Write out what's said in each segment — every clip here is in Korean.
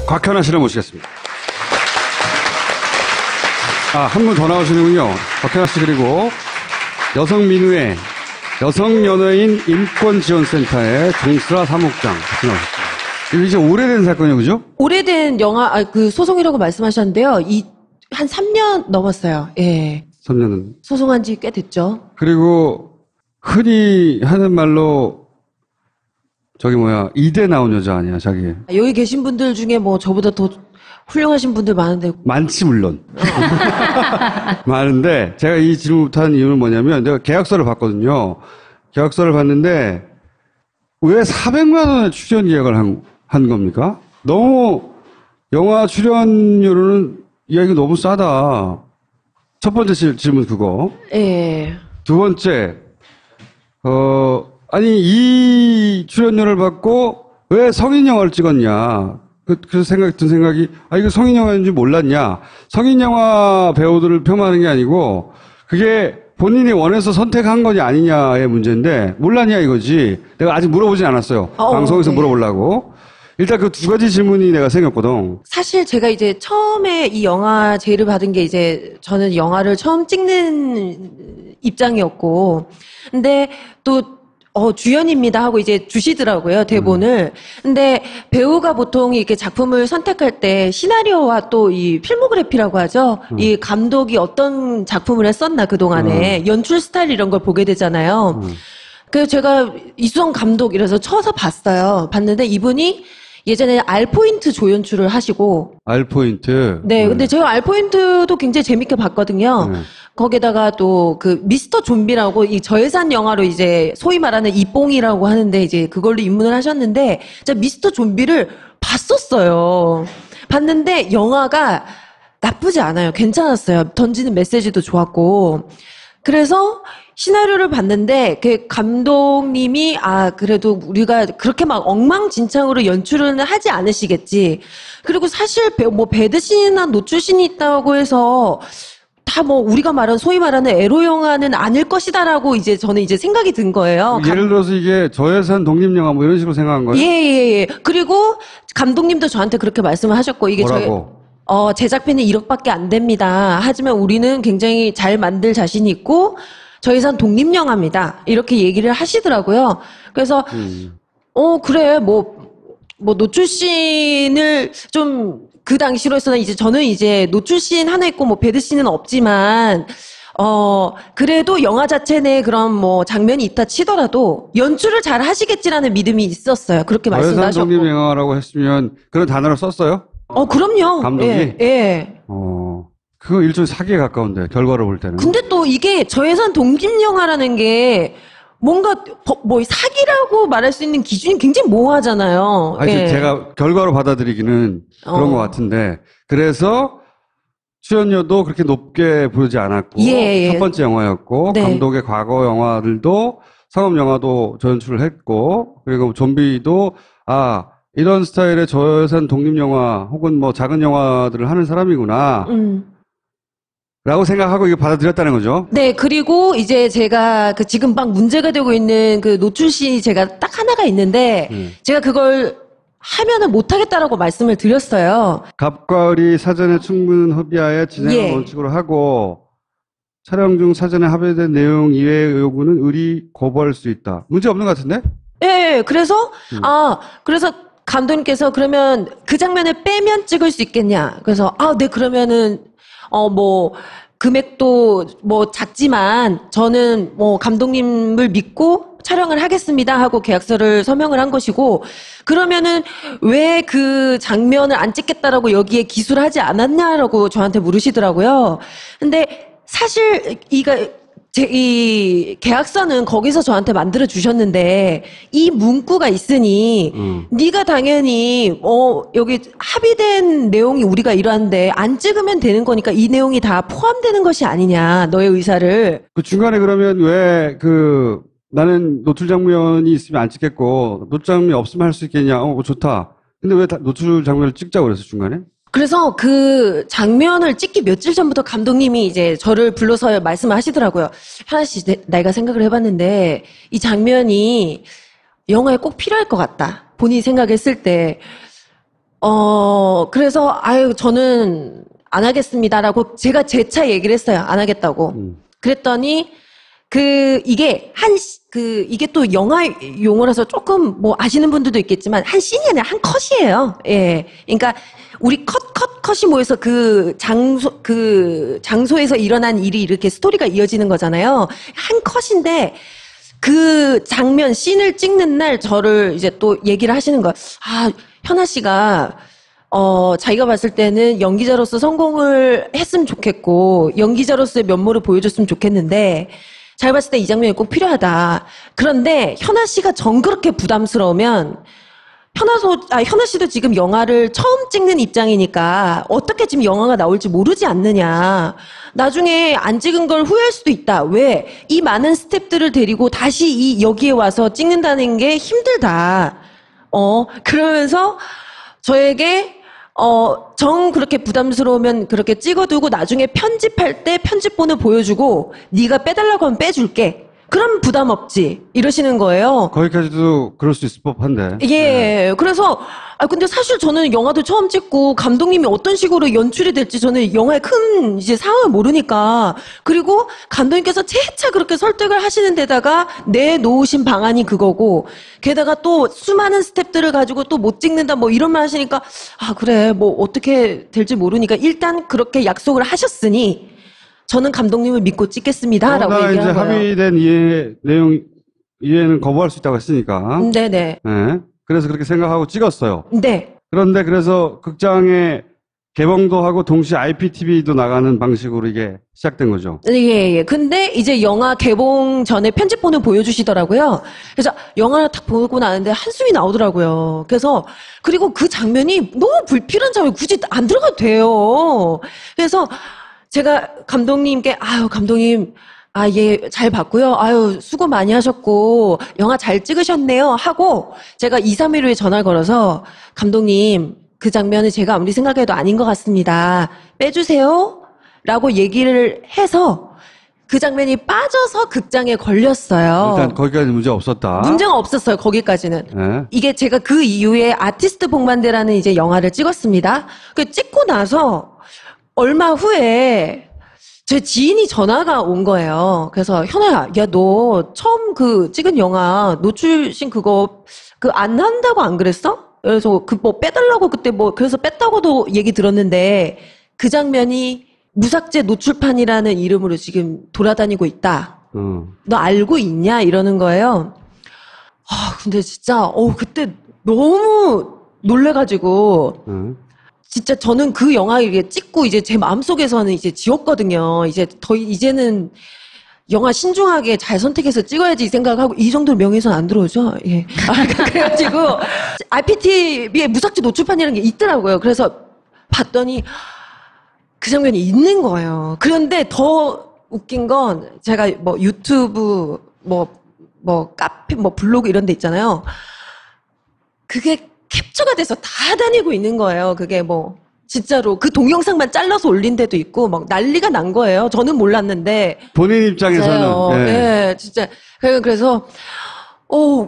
곽현아 씨를 모시겠습니다. 한 분 더 나오시는군요. 곽현아 씨 그리고 여성민우회 여성연예인 인권지원센터의 정수라 사무국장 같이 나오셨습니다. 이거 이제 오래된 사건이요, 그죠? 오래된 영화, 그 소송이라고 말씀하셨는데요. 한 3년 넘었어요. 예. 3년은. 소송한 지 꽤 됐죠. 그리고 흔히 하는 말로 이대 나온 여자 아니야, 자기. 여기 계신 분들 중에 뭐 저보다 더 훌륭하신 분들 많은데. 많지, 물론. 많은데, 제가 이 질문부터 한 이유는 뭐냐면, 내가 계약서를 봤거든요. 계약서를 봤는데, 왜 400만 원의 출연 계약을 한 겁니까? 너무, 영화 출연료로는, 야, 이거 너무 싸다. 첫 번째 질문 그거. 예. 두 번째, 아니, 이 출연료를 받고, 왜 성인 영화를 찍었냐. 그래서 든 생각이, 이거 성인 영화인지 몰랐냐. 성인 영화 배우들을 폄하하는 게 아니고, 그게 본인이 원해서 선택한 거냐 아니냐의 문제인데, 몰랐냐 이거지. 내가 아직 물어보진 않았어요. 방송에서 네. 물어보려고. 일단 그 두 가지 질문이 내가 생겼거든. 사실 제가 이제 처음에 이 영화 제의를 받은 게 이제 저는 영화를 처음 찍는 입장이었고, 근데 또 주연입니다 하고 이제 주시더라고요, 대본을. 근데 배우가 보통 이렇게 작품을 선택할 때 시나리오와 또 이 필모그래피라고 하죠. 이 감독이 어떤 작품을 했었나 그동안에 연출 스타일 이런 걸 보게 되잖아요. 그래서 제가 이수성 감독 이래서 쳐서 봤어요. 봤는데 이분이 예전에 알포인트 조연출을 하시고. 알포인트? 네, 근데 제가 알포인트도 굉장히 재밌게 봤거든요. 거기다가 또 그 미스터 좀비라고 이 저예산 영화로 이제 소위 말하는 이뽕이라고 하는데 이제 그걸로 입문을 하셨는데 제가 미스터 좀비를 봤었어요. 봤는데 영화가 나쁘지 않아요. 괜찮았어요. 던지는 메시지도 좋았고. 그래서 시나리오를 봤는데 그 감독님이 그래도 우리가 그렇게 막 엉망진창으로 연출은 하지 않으시겠지. 그리고 사실 뭐 배드신이나 노출신이 있다고 해서 다 뭐 우리가 말하는 소위 말하는 에로 영화는 아닐 것이다라고 이제 저는 이제 생각이 든 거예요. 예를 들어서 이게 저예산 독립영화 뭐 이런 식으로 생각한 거예요? 예. 그리고 감독님도 저한테 그렇게 말씀을 하셨고 이게 뭐라고? 제작비는 1억밖에 안 됩니다. 하지만 우리는 굉장히 잘 만들 자신이 있고 저예산 독립영화입니다. 이렇게 얘기를 하시더라고요. 그래서 그래 뭐 노출신을 좀 그 당시로서는 이제 저는 이제 노출신 하나 있고 뭐 배드신은 없지만 그래도 영화 자체 내에 그런 뭐 장면이 있다 치더라도 연출을 잘 하시겠지라는 믿음이 있었어요. 그렇게 말씀도 하셨고. 저예산 독립영화라고 했으면 그런 단어를 썼어요? 그럼요. 감독이? 예. 그거 일종의 사기에 가까운데, 결과를 볼 때는. 근데 또 이게 저예산 독립영화라는 게 뭔가 뭐 사기라고 말할 수 있는 기준이 굉장히 모호하잖아요. 하여튼 제가 결과로 받아들이기는 그런 것 같은데, 그래서 출연료도 그렇게 높게 부르지 않았고, 첫 번째 영화였고, 네. 감독의 과거 영화들도 상업 영화도 저연출을 했고, 그리고 좀비도 이런 스타일의 저예산 독립영화 혹은 뭐 작은 영화들을 하는 사람이구나. 라고 생각하고 이거 받아들였다는 거죠. 네, 그리고 이제 제가 지금 막 문제가 되고 있는 그 노출신이 제가 딱 하나가 있는데, 제가 그걸 하면은 못하겠다라고 말씀을 드렸어요. 갑과 을이 사전에 충분한 협의하에 진행을 원칙으로 하고, 촬영 중 사전에 합의된 내용 이외의 요구는 을이 거부할 수 있다. 문제 없는 것 같은데? 예, 그래서, 그래서 감독님께서 그러면 그 장면을 빼면 찍을 수 있겠냐. 그래서, 네, 그러면은, 뭐, 금액도 뭐 작지만 저는 뭐 감독님을 믿고 촬영을 하겠습니다 하고 계약서를 서명을 한 것이고, 그러면은 왜 그 장면을 안 찍겠다라고 여기에 기술을 하지 않았냐라고 저한테 물으시더라고요. 근데 사실 이 계약서는 거기서 저한테 만들어 주셨는데 이 문구가 있으니 네가 당연히 여기 합의된 내용이 우리가 이러한데 안 찍으면 되는 거니까 이 내용이 다 포함되는 것이 아니냐, 너의 의사를. 그 중간에 그러면 왜 나는 노출 장면이 있으면 안 찍겠고 노출 장면이 없으면 할 수 있겠냐? 좋다. 근데 왜 노출 장면을 찍자고 그랬어, 중간에? 그래서 그 장면을 찍기 며칠 전부터 감독님이 이제 저를 불러서 말씀을 하시더라고요. 현아 씨, 내가 생각을 해봤는데 이 장면이 영화에 꼭 필요할 것 같다. 본인이 생각했을 때 그래서, 아유, 저는 안 하겠습니다라고 제가 재차 얘기를 했어요. 안 하겠다고. 그랬더니, 이게 또 영화 용어라서 조금 뭐 아시는 분들도 있겠지만, 한 씬이 아니라 한 컷이에요. 예. 그러니까, 우리 컷이 모여서 그 장소에서 일어난 일이 이렇게 스토리가 이어지는 거잖아요. 한 컷인데, 그 장면, 씬을 찍는 날 저를 이제 또 얘기를 하시는 거야. 아, 현아 씨가, 자기가 봤을 때는 연기자로서 성공을 했으면 좋겠고, 연기자로서의 면모를 보여줬으면 좋겠는데, 자기가 봤을 때 이 장면이 꼭 필요하다. 그런데 현아 씨가 정 그렇게 부담스러우면, 현아 씨도 지금 영화를 처음 찍는 입장이니까 어떻게 지금 영화가 나올지 모르지 않느냐. 나중에 안 찍은 걸 후회할 수도 있다. 왜? 이 많은 스태프들을 데리고 다시 여기에 와서 찍는다는 게 힘들다. 그러면서 저에게 정 그렇게 부담스러우면 그렇게 찍어두고 나중에 편집할 때 편집본을 보여주고 네가 빼달라고 하면 빼줄게. 그럼 부담 없지. 이러시는 거예요. 거기까지도 그럴 수 있을 법한데. 예. 네. 그래서, 근데 사실 저는 영화도 처음 찍고 감독님이 어떤 식으로 연출이 될지 저는 영화의 큰 이제 상황을 모르니까. 그리고 감독님께서 재차 그렇게 설득을 하시는 데다가 내놓으신 방안이 그거고, 게다가 또 수많은 스태프들을 가지고 또 못 찍는다 뭐 이런 말 하시니까, 그래. 뭐 어떻게 될지 모르니까 일단 그렇게 약속을 하셨으니, 저는 감독님을 믿고 찍겠습니다라고 얘기한 거예요. 합의된 이해는 거부할 수 있다고 했으니까. 네네. 네. 그래서 그렇게 생각하고 찍었어요. 네. 그런데 그래서 극장에 개봉도 하고 동시에 IPTV도 나가는 방식으로 이게 시작된 거죠. 예. 근데 이제 영화 개봉 전에 편집본을 보여주시더라고요. 그래서 영화를 딱 보고 나는데 한숨이 나오더라고요. 그리고 그 장면이 너무 불필요한 장면 굳이 안 들어가도 돼요. 그래서 제가 감독님께, 감독님, 예, 잘 봤고요. 수고 많이 하셨고, 영화 잘 찍으셨네요. 하고, 제가 2, 3일 후에 전화를 걸어서, 감독님, 그 장면은 제가 아무리 생각해도 아닌 것 같습니다. 빼주세요. 라고 얘기를 해서, 그 장면이 빠져서 극장에 걸렸어요. 일단 거기까지 문제 없었다. 문제가 없었어요, 거기까지는. 네. 이게 제가 그 이후에 아티스트 복만대라는 이제 영화를 찍었습니다. 찍고 나서, 얼마 후에 제 지인이 전화가 온 거예요. 그래서 현아야, 야, 너 처음 찍은 영화 노출신 그거 안 한다고 안 그랬어? 그래서 뭐 빼달라고 그때 그래서 뺐다고도 얘기 들었는데 그 장면이 무삭제 노출판이라는 이름으로 지금 돌아다니고 있다. 너 알고 있냐? 이러는 거예요. 근데 진짜 그때 너무 놀래가지고. 진짜 저는 그 영화를 찍고 이제 제 마음속에서는 이제 지웠거든요. 이제는 영화 신중하게 잘 선택해서 찍어야지 이 생각하고 이 정도 명예훼손 안 들어오죠. 예. 그래가지고 IPTV에 무삭제 노출판이라는 게 있더라고요. 그래서 봤더니 그 장면이 있는 거예요. 그런데 더 웃긴 건 제가 뭐 유튜브 카페 블로그 이런 데 있잖아요. 그게 캡처가 돼서 다 다니고 있는 거예요. 그게 진짜로 그 동영상만 잘라서 올린 데도 있고 막 난리가 난 거예요. 저는 몰랐는데. 본인 입장에서는. 네, 진짜. 그래서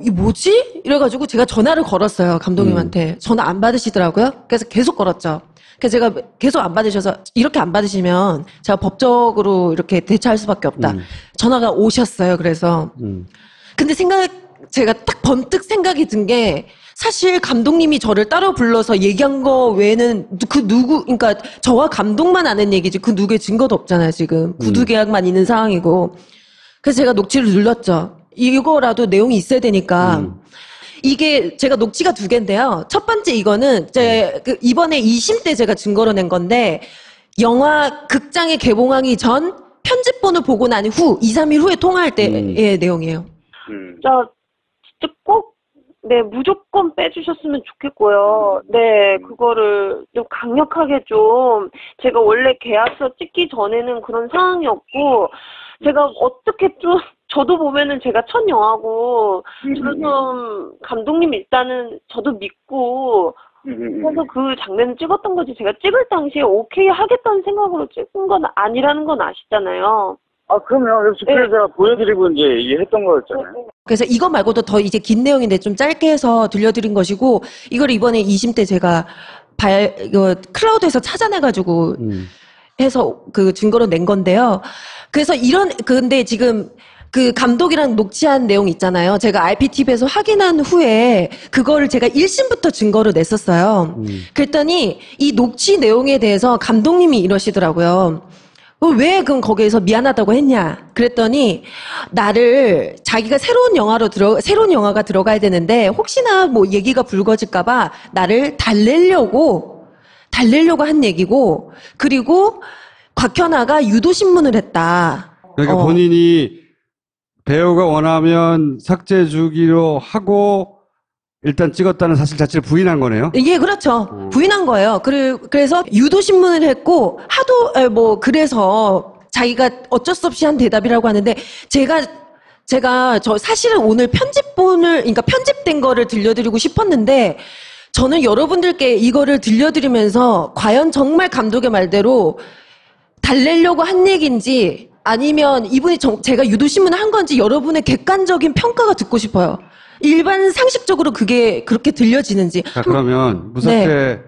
이 뭐지? 이래가지고 제가 전화를 걸었어요. 감독님한테. 전화 안 받으시더라고요. 그래서 계속 걸었죠. 그래서 제가 계속 안 받으셔서 이렇게 안 받으시면 제가 법적으로 이렇게 대처할 수밖에 없다. 전화가 오셨어요. 그래서. 근데 제가 딱 번뜩 생각이 든 게 사실 감독님이 저를 따로 불러서 얘기한 거 외에는 그러니까 저와 감독만 아는 얘기지 그 누구의 증거도 없잖아요, 지금. 구두 계약만 있는 상황이고. 그래서 제가 녹취를 눌렀죠. 이거라도 내용이 있어야 되니까. 이게 제가 녹취가 2개인데요. 첫 번째 이거는 이번에 2심 때 제가 증거로 낸 건데 영화 극장에 개봉하기 전 편집본을 보고 난 후 2, 3일 후에 통화할 때의 내용이에요. 진짜 꼭 무조건 빼주셨으면 좋겠고요. 그거를 좀 강력하게 좀, 제가 원래 계약서 찍기 전에는 그런 상황이었고, 제가 어떻게 저도 보면은 제가 첫 영화고, 저는 좀, 감독님 일단은 저도 믿고, 그래서 그 장면을 찍었던 거지, 제가 찍을 당시에 오케이 하겠다는 생각으로 찍은 건 아니라는 건 아시잖아요. 그럼요. 그래서 제가 보여드리고 이제 얘기했던 거였잖아요. 그래서 이거 말고도 더 이제 긴 내용인데 좀 짧게 해서 들려드린 것이고, 이걸 이번에 2심 때 제가 이거 클라우드에서 찾아내가지고 해서 그 증거로 낸 건데요. 그래서 근데 지금 그 감독이랑 녹취한 내용 있잖아요. 제가 IPTV에서 확인한 후에 그거를 제가 1심부터 증거로 냈었어요. 그랬더니 이 녹취 내용에 대해서 감독님이 이러시더라고요. 왜 그럼 거기에서 미안하다고 했냐? 그랬더니 자기가 새로운 영화가 들어가야 되는데 혹시나 뭐 얘기가 불거질까봐 나를 달래려고 한 얘기고, 그리고 곽현아가 유도신문을 했다. 그러니까 본인이 배우가 원하면 삭제 주기로 하고 일단 찍었다는 사실 자체를 부인한 거네요. 예, 그렇죠. 부인한 거예요. 그래서 유도신문을 했고, 그래서 자기가 어쩔 수 없이 한 대답이라고 하는데, 제가 사실은 오늘 그러니까 편집된 거를 들려드리고 싶었는데, 저는 여러분들께 이거를 들려드리면서, 과연 정말 감독의 말대로 달래려고 한 얘기인지, 아니면 이분이 제가 유도신문을 한 건지 여러분의 객관적인 평가가 듣고 싶어요. 일반 상식적으로 그게 그렇게 들려지는지. 자, 그러면 무삭제를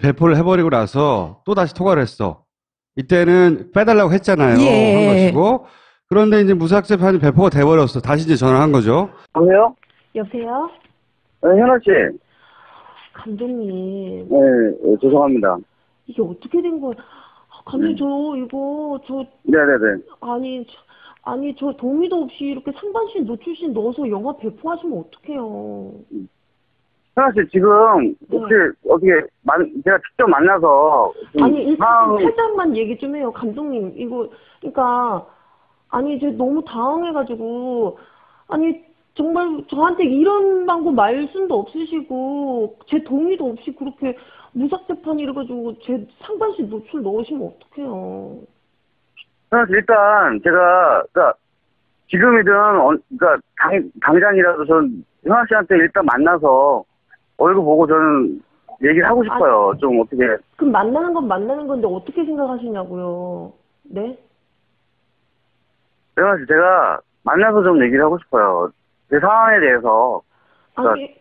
배포를 해버리고 나서 또 다시 토과를 했어. 이때는 빼달라고 했잖아요. 예. 한 것이고. 그런데 이제 무삭제판이 배포가 돼버렸어. 다시 이제 전화한 거죠. 여보세요? 여보세요? 현아 씨. 감독님, 네, 죄송합니다. 이게 어떻게 된 거예요? 감독님, 네네네. 아니, 저 동의도 없이 이렇게 상반신, 노출신 넣어서 영화 배포하시면 어떡해요. 현아 씨, 지금, 혹시, 제가 직접 만나서, 아니, 일단 살짝만 얘기 좀 해요. 감독님, 그러니까, 아니, 저 너무 당황해가지고, 아니, 정말 저한테 이런 방법 말씀도 없으시고, 제 동의도 없이 그렇게 무삭제판 이래가지고, 제 상반신 노출 넣으시면 어떡해요. 일단, 그러니까, 지금이든, 당장이라도 전, 현아 씨한테 일단 만나서, 얼굴 보고 저는 얘기를 하고 싶어요. 아니, 좀 어떻게. 그럼 만나는 건 만나는 건데, 어떻게 생각하시냐고요. 네? 현아 씨, 제가 만나서 좀 얘기를 하고 싶어요. 제 상황에 대해서. 아니,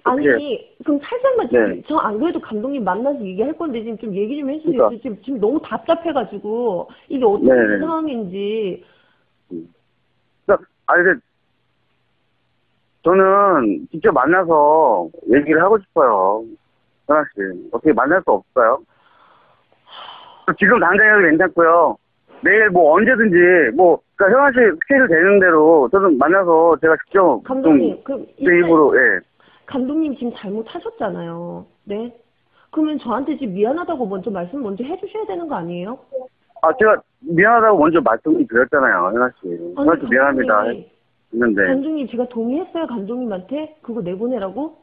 그럼 살짝만, 네. 저 안 그래도 감독님 만나서 얘기할 건데, 지금 좀 얘기 좀 해주세요. 그러니까. 지금 너무 답답해가지고, 이게 어떤 네네. 상황인지. 저는 직접 만나서 얘기를 하고 싶어요. 현아 씨. 어떻게 만날 수 없어요? 지금 당장이라도 괜찮고요. 내일 언제든지, 그러니까 현아 씨 스케줄 되는 대로 저는 만나서 제가 직접. 감독님, 그럼 제 입으로, 예. 감독님 지금 잘못하셨잖아요. 네? 그러면 저한테 지금 미안하다고 말씀 먼저 해주셔야 되는 거 아니에요? 제가 미안하다고 먼저 말씀드렸잖아요, 현아 씨. 현아 씨 미안합니다. 했는데. 감독님, 제가 동의했어요, 감독님한테? 그거 내보내라고?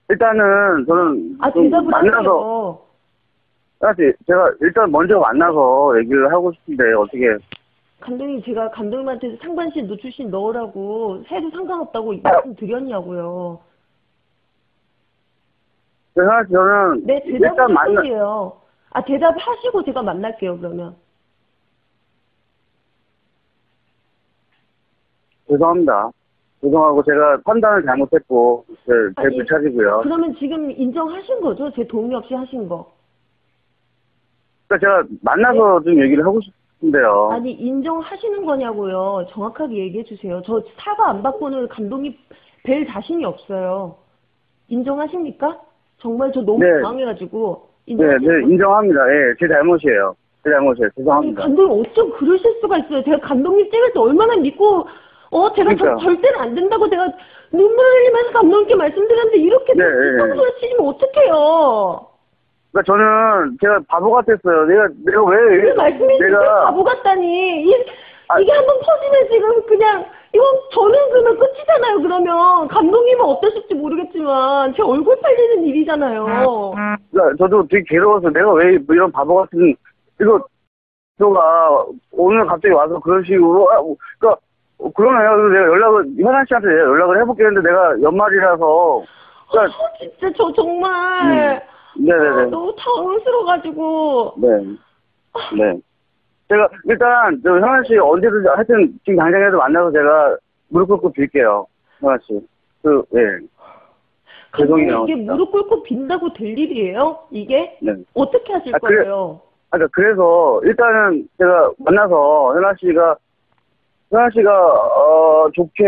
일단은 저는 대답을 만나서. 하세요. 현아 씨, 제가 일단 먼저 만나서 얘기를 하고 싶은데 어떻게. 감독님, 제가 감독님한테 상반신, 노출신 넣으라고 해도 상관없다고 말씀드렸냐고요. 현아 씨, 저는. 네, 대답을 하세요. 대답하시고 제가 만날게요, 그러면. 죄송합니다. 죄송하고 제가 판단을 잘못했고 제 불찰이고요. 그러면 지금 인정하신 거죠? 제 동의 없이 하신 거. 그러니까 제가 만나서 좀 얘기를 하고 싶은데요. 아니, 인정하시는 거냐고요. 정확하게 얘기해 주세요. 저 사과 안 받고는 감독님 뵐 자신이 없어요. 인정하십니까? 정말 저 너무 당황해가지고. 네, 인정합니다. 예, 제 잘못이에요. 아니, 죄송합니다. 감독님 어쩜 그러실 수가 있어요. 제가 감독님 찍을 때 얼마나 믿고, 제가 절대는 안 된다고 제가 눈물을 흘리면서 감독님께 말씀드렸는데 이렇게 이상한 소리 치시면 어떡해요. 그러니까 저는 제가 바보 같았어요. 내가 왜 말씀해주세요. 바보 같다니. 이게 한번 터지면 지금 그냥 이건 저는 그러면 끝이잖아요. 그러면 감독님은 어떠실지 모르겠지만 제 얼굴 팔리는 일이잖아요. 그러니까 저도 되게 괴로워서 내가 왜 이런 바보 같은 너가 오늘 갑자기 와서 그런 식으로 그러니까 그러면 내가 현아 씨한테 연락을 해볼게 했는데 내가 연말이라서. 그러니까 진짜 저 정말. 네네네. 너무 당황스러워가지고. 네. 제가 일단 저 현아 씨 언제든 하여튼 지금 당장이라도 만나서 제가 무릎 꿇고 빌게요. 현아 씨. 예. 죄송해요. 이게 진짜. 무릎 꿇고 빈다고 될 일이에요? 이게? 네. 어떻게 하실 그래. 거예요? 그래서 일단은 제가 만나서 현아 씨가 좋게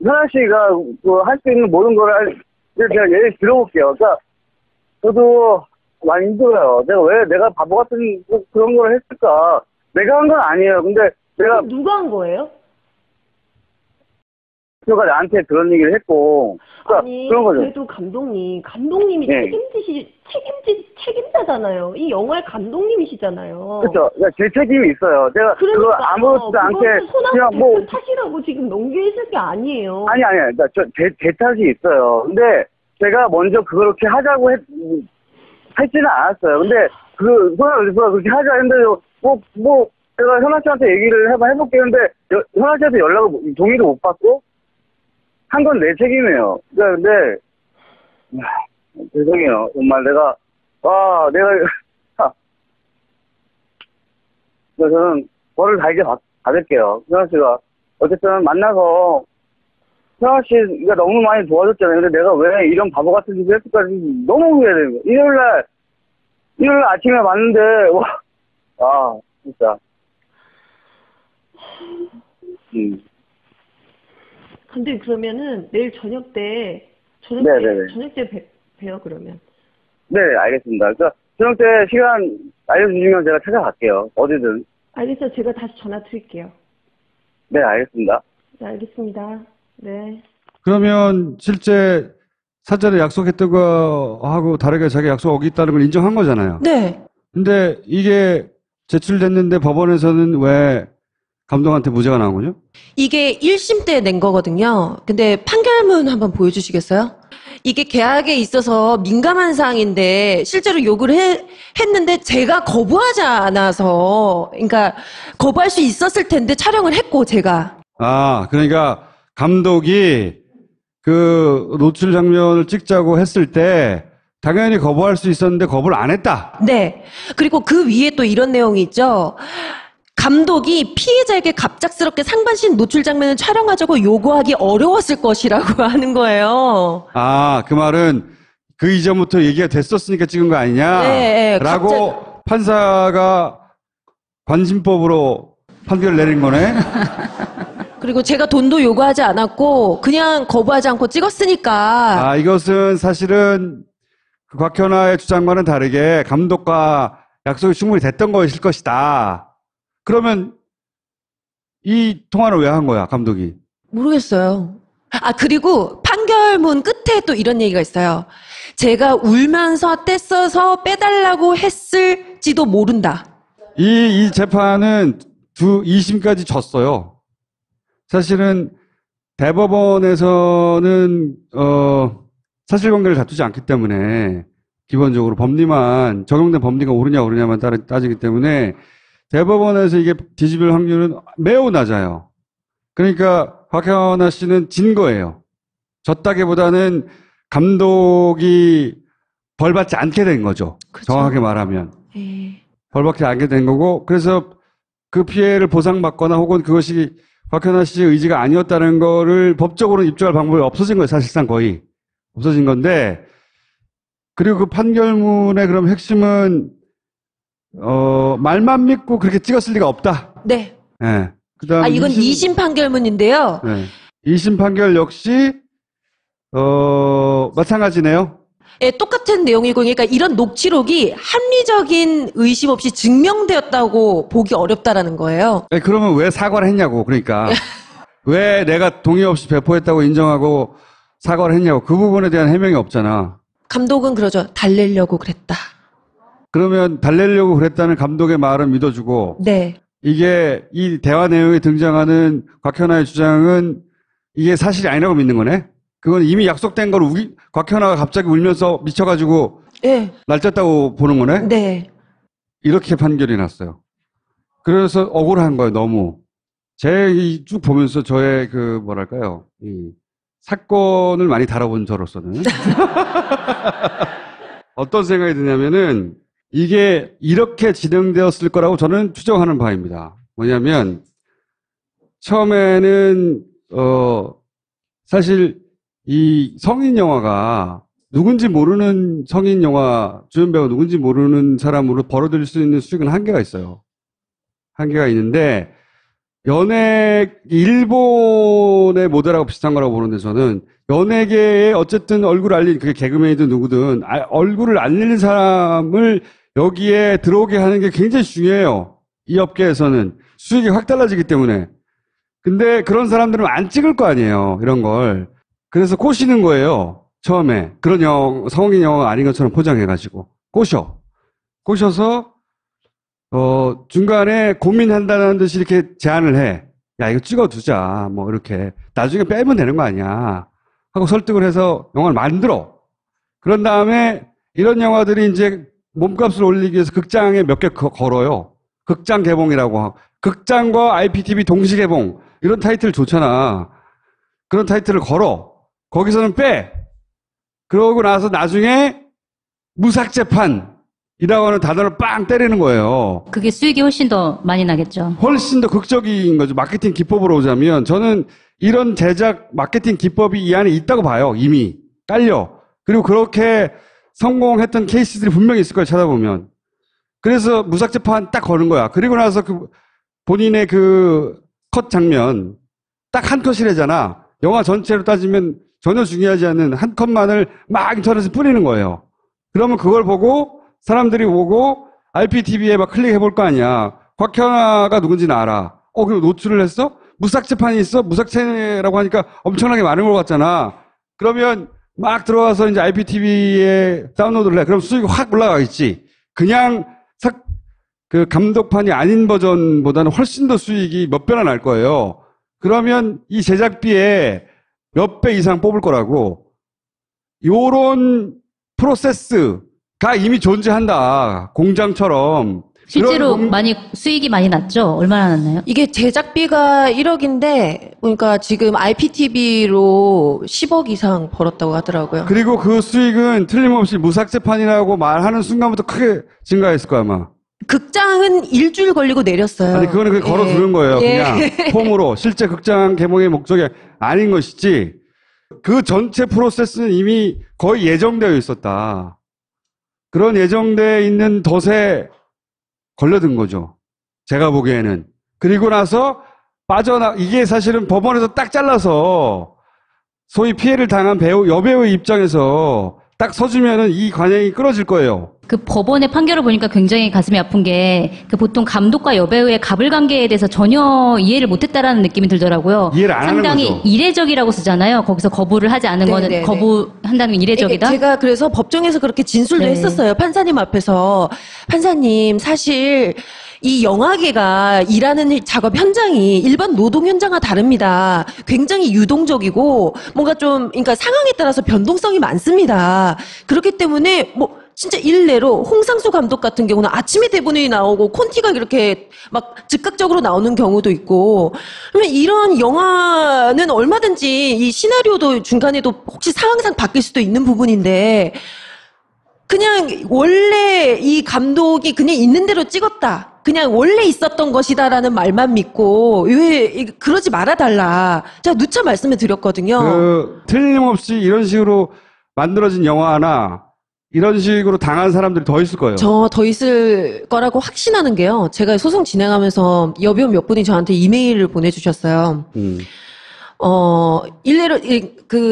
현아 씨가 할 수 있는 모든 거를 제가 예를 들어볼게요. 그러니까 저도 많이 힘들어요. 내가 바보 같은 그런 걸 했을까? 내가 한 건 아니에요. 근데 내가 그럼 누가 한 거예요? 가 나한테 그런 얘기를 했고, 그러니까 아니, 그런 거죠. 그래도 감독님이 네. 책임자잖아요. 이 영화의 감독님이시잖아요. 그렇죠. 그러니까 제 책임이 있어요. 제가 그거 그러니까 아무렇지도 않게 그냥 손아섭 탓이라고 지금 넘기실 게 아니에요. 아니. 그러니까 제 탓이 있어요. 근데 제가 먼저 그렇게 하자고 했지는 않았어요. 근데 손아섭 그렇게 하자 했는데 제가 현아 씨한테 얘기를 해볼게 했는데 현아 씨한테 동의도 못 받고 한 건 내 책임이에요. 근데 죄송해요. 정말 내가 저는 벌을 달게 받을게요. 현아 씨가 어쨌든 만나서 현아 씨가 너무 많이 도와줬잖아요. 근데 내가 왜 이런 바보 같은 짓을 했을까 너무 후회돼요. 일요일날 아침에 봤는데 진짜. 근데 그러면은 내일 저녁 때 봬요 그러면. 네, 알겠습니다. 그러니까 저녁 때 시간 알려주시면 제가 찾아갈게요. 어디든. 알겠어요. 제가 다시 전화 드릴게요. 네, 알겠습니다. 네, 알겠습니다. 네. 그러면 실제 사전에 약속했던 거하고 다르게 자기 약속 어겼다는 걸 인정한 거잖아요. 네. 근데 이게 제출됐는데 법원에서는 왜 감독한테 무죄가 나온 거죠? 이게 1심 때 낸 거거든요. 근데 판결문 한번 보여주시겠어요? 이게 계약에 있어서 민감한 사항인데 실제로 욕을 했는데 제가 거부하지 않아서, 그러니까 거부할 수 있었을 텐데 촬영을 했고 제가. 그러니까 감독이 그 노출 장면을 찍자고 했을 때 당연히 거부할 수 있었는데 거부를 안 했다. 네. 그리고 그 위에 또 이런 내용이 있죠. 감독이 피해자에게 갑작스럽게 상반신 노출 장면을 촬영하자고 요구하기 어려웠을 것이라고 하는 거예요. 그 말은 그 이전부터 얘기가 됐었으니까 찍은 거 아니냐? 네, 라고 판사가 관심법으로 판결을 내린 거네? 그리고 제가 돈도 요구하지 않았고 그냥 거부하지 않고 찍었으니까. 이것은 사실은 그 곽현아의 주장과는 다르게 감독과 약속이 충분히 됐던 것일 것이다. 그러면 이 통화를 왜 한 거야, 감독이? 모르겠어요. 그리고 판결문 끝에 또 이런 얘기가 있어요. 제가 울면서 떼써서 빼달라고 했을지도 모른다. 이 재판은 2심까지 졌어요. 사실은 대법원에서는 사실관계를 다투지 않기 때문에 기본적으로 적용된 법리가 옳으냐만 따지기 때문에 대법원에서 이게 뒤집을 확률은 매우 낮아요. 그러니까 곽현아 씨는 진 거예요. 졌다기보다는 감독이 벌받지 않게 된 거죠. 그쵸. 정확하게 말하면. 예. 벌받지 않게 된 거고, 그래서 그 피해를 보상받거나 혹은 그것이 곽현아 씨의 의지가 아니었다는 거를 법적으로 입증할 방법이 없어진 거예요. 사실상 거의. 없어진 건데, 그리고 그 판결문의 그럼 핵심은 말만 믿고 그렇게 찍었을 리가 없다. 네. 네. 그다음 이건 2심 판결문인데요. 네. 2심 판결 역시 마찬가지네요. 예, 똑같은 내용이고, 그러니까 이런 녹취록이 합리적인 의심 없이 증명되었다고 보기 어렵다라는 거예요. 네, 그러면 왜 사과를 했냐고. 그러니까 왜 내가 동의 없이 배포했다고 인정하고 사과를 했냐고. 그 부분에 대한 해명이 없잖아. 감독은 그러죠. 달래려고 그랬다. 그러면 달래려고 그랬다는 감독의 말은 믿어주고, 네. 이게 이 대화 내용에 등장하는 곽현아의 주장은 이게 사실이 아니라고 믿는 거네? 그건 이미 약속된 걸 곽현아가 갑자기 울면서 미쳐가지고 네. 날뛰었다고 보는 거네? 네. 이렇게 판결이 났어요. 그래서 억울한 거예요, 너무. 제 쭉 보면서 저의 이 사건을 많이 다뤄본 저로서는. 어떤 생각이 드냐면은, 이게 이렇게 진행되었을 거라고 저는 추정하는 바입니다. 뭐냐면 처음에는 사실 이 성인 영화가 누군지 모르는 성인 영화 주연 배우가 누군지 모르는 사람으로 벌어들일 수 있는 수익은 한계가 있어요. 한계가 있는데 일본의 모델하고 비슷한 거라고 보는데 저는 연예계에 어쨌든 얼굴을 알린 그게 개그맨이든 누구든 얼굴을 알리는 사람을 여기에 들어오게 하는 게 굉장히 중요해요. 이 업계에서는 수익이 확 달라지기 때문에. 근데 그런 사람들은 안 찍을 거 아니에요. 이런 걸. 그래서 꼬시는 거예요. 처음에. 그런 성인 영화가 아닌 것처럼 포장해가지고. 꼬셔서 중간에 고민한다는 듯이 이렇게 제안을 해. 야, 이거 찍어두자. 뭐, 이렇게. 나중에 빼면 되는 거 아니야. 하고 설득을 해서 영화를 만들어. 그런 다음에 이런 영화들이 이제 몸값을 올리기 위해서 극장에 몇 개 걸어요. 극장 개봉이라고 하고. 극장과 IPTV 동시 개봉. 이런 타이틀 좋잖아. 그런 타이틀을 걸어. 거기서는 빼. 그러고 나서 나중에 무삭제판. 이라고 하는 단어를 빵 때리는 거예요. 그게 수익이 훨씬 더 많이 나겠죠. 훨씬 더 극적인 거죠. 마케팅 기법으로 오자면 저는 이런 제작 마케팅 기법이 이 안에 있다고 봐요. 이미 깔려. 그리고 그렇게 성공했던 케이스들이 분명히 있을 거예요. 찾아보면. 그래서 무삭제판 딱 거는 거야. 그리고 나서 본인의 컷 장면 딱 한 컷이래잖아. 영화 전체로 따지면 전혀 중요하지 않은 한 컷만을 막 인터넷에 뿌리는 거예요. 그러면 그걸 보고 사람들이 오고 IPTV에 막 클릭해볼 거 아니야. 곽현아가 누군지는 알아. 그리고 노출을 했어? 무삭제판이 있어? 무삭제라고 하니까 엄청나게 많은 것 같잖아. 그러면 막 들어와서 이제 IPTV에 다운로드를 해. 그럼 수익이 확 올라가겠지. 그냥 감독판이 아닌 버전보다는 훨씬 더 수익이 몇 배나 날 거예요. 그러면 이 제작비에 몇 배 이상 뽑을 거라고. 요런 프로세스가 이미 존재한다. 공장처럼. 실제로 수익이 많이 났죠? 얼마나 났나요? 이게 제작비가 1억인데, 그러니까 지금 IPTV로 10억 이상 벌었다고 하더라고요. 그리고 그 수익은 틀림없이 무삭제판이라고 말하는 순간부터 크게 증가했을 거야, 아마. 극장은 일주일 걸리고 내렸어요. 아니, 그거는 그냥 걸어두는 거예요. 그냥 폼으로. 실제 극장 개봉의 목적이 아닌 것이지. 그 전체 프로세스는 이미 거의 예정되어 있었다. 그런 예정되어 있는 덫에 걸려든 거죠. 제가 보기에는. 그리고 나서 이게 사실은 법원에서 딱 잘라서 소위 피해를 당한 여배우의 입장에서 딱 서주면은 이 관행이 끊어질 거예요. 그 법원의 판결을 보니까 굉장히 가슴이 아픈 게 보통 감독과 여배우의 가불관계에 대해서 전혀 이해를 못했다라는 느낌이 들더라고요. 이해를 안 하는 상당히 거죠. 이례적이라고 쓰잖아요. 거기서 거부를 하지 않은 거는 거부한다는 게 이례적이다. 제가 그래서 법정에서 그렇게 진술도 했었어요. 판사님 앞에서. 판사님, 사실 이 영화계가 일하는 작업 현장이 일반 노동 현장과 다릅니다. 굉장히 유동적이고 뭔가 그러니까 상황에 따라서 변동성이 많습니다. 그렇기 때문에 진짜 일례로 홍상수 감독 같은 경우는 아침에 대본이 나오고 콘티가 이렇게 막 즉각적으로 나오는 경우도 있고, 그러면 이런 영화는 얼마든지 이 시나리오도 중간에도 혹시 상황상 바뀔 수도 있는 부분인데, 그냥 원래 이 감독이 그냥 있는 대로 찍었다. 그냥 원래 있었던 것이다라는 말만 믿고 왜 그러지 말아달라. 제가 누차 말씀을 드렸거든요. 틀림없이 이런 식으로 만들어진 영화나 이런 식으로 당한 사람들이 더 있을 거예요. 저 더 있을 거라고 확신하는 게요. 제가 소송 진행하면서 여배우 몇 분이 저한테 이메일을 보내주셨어요. 일례로,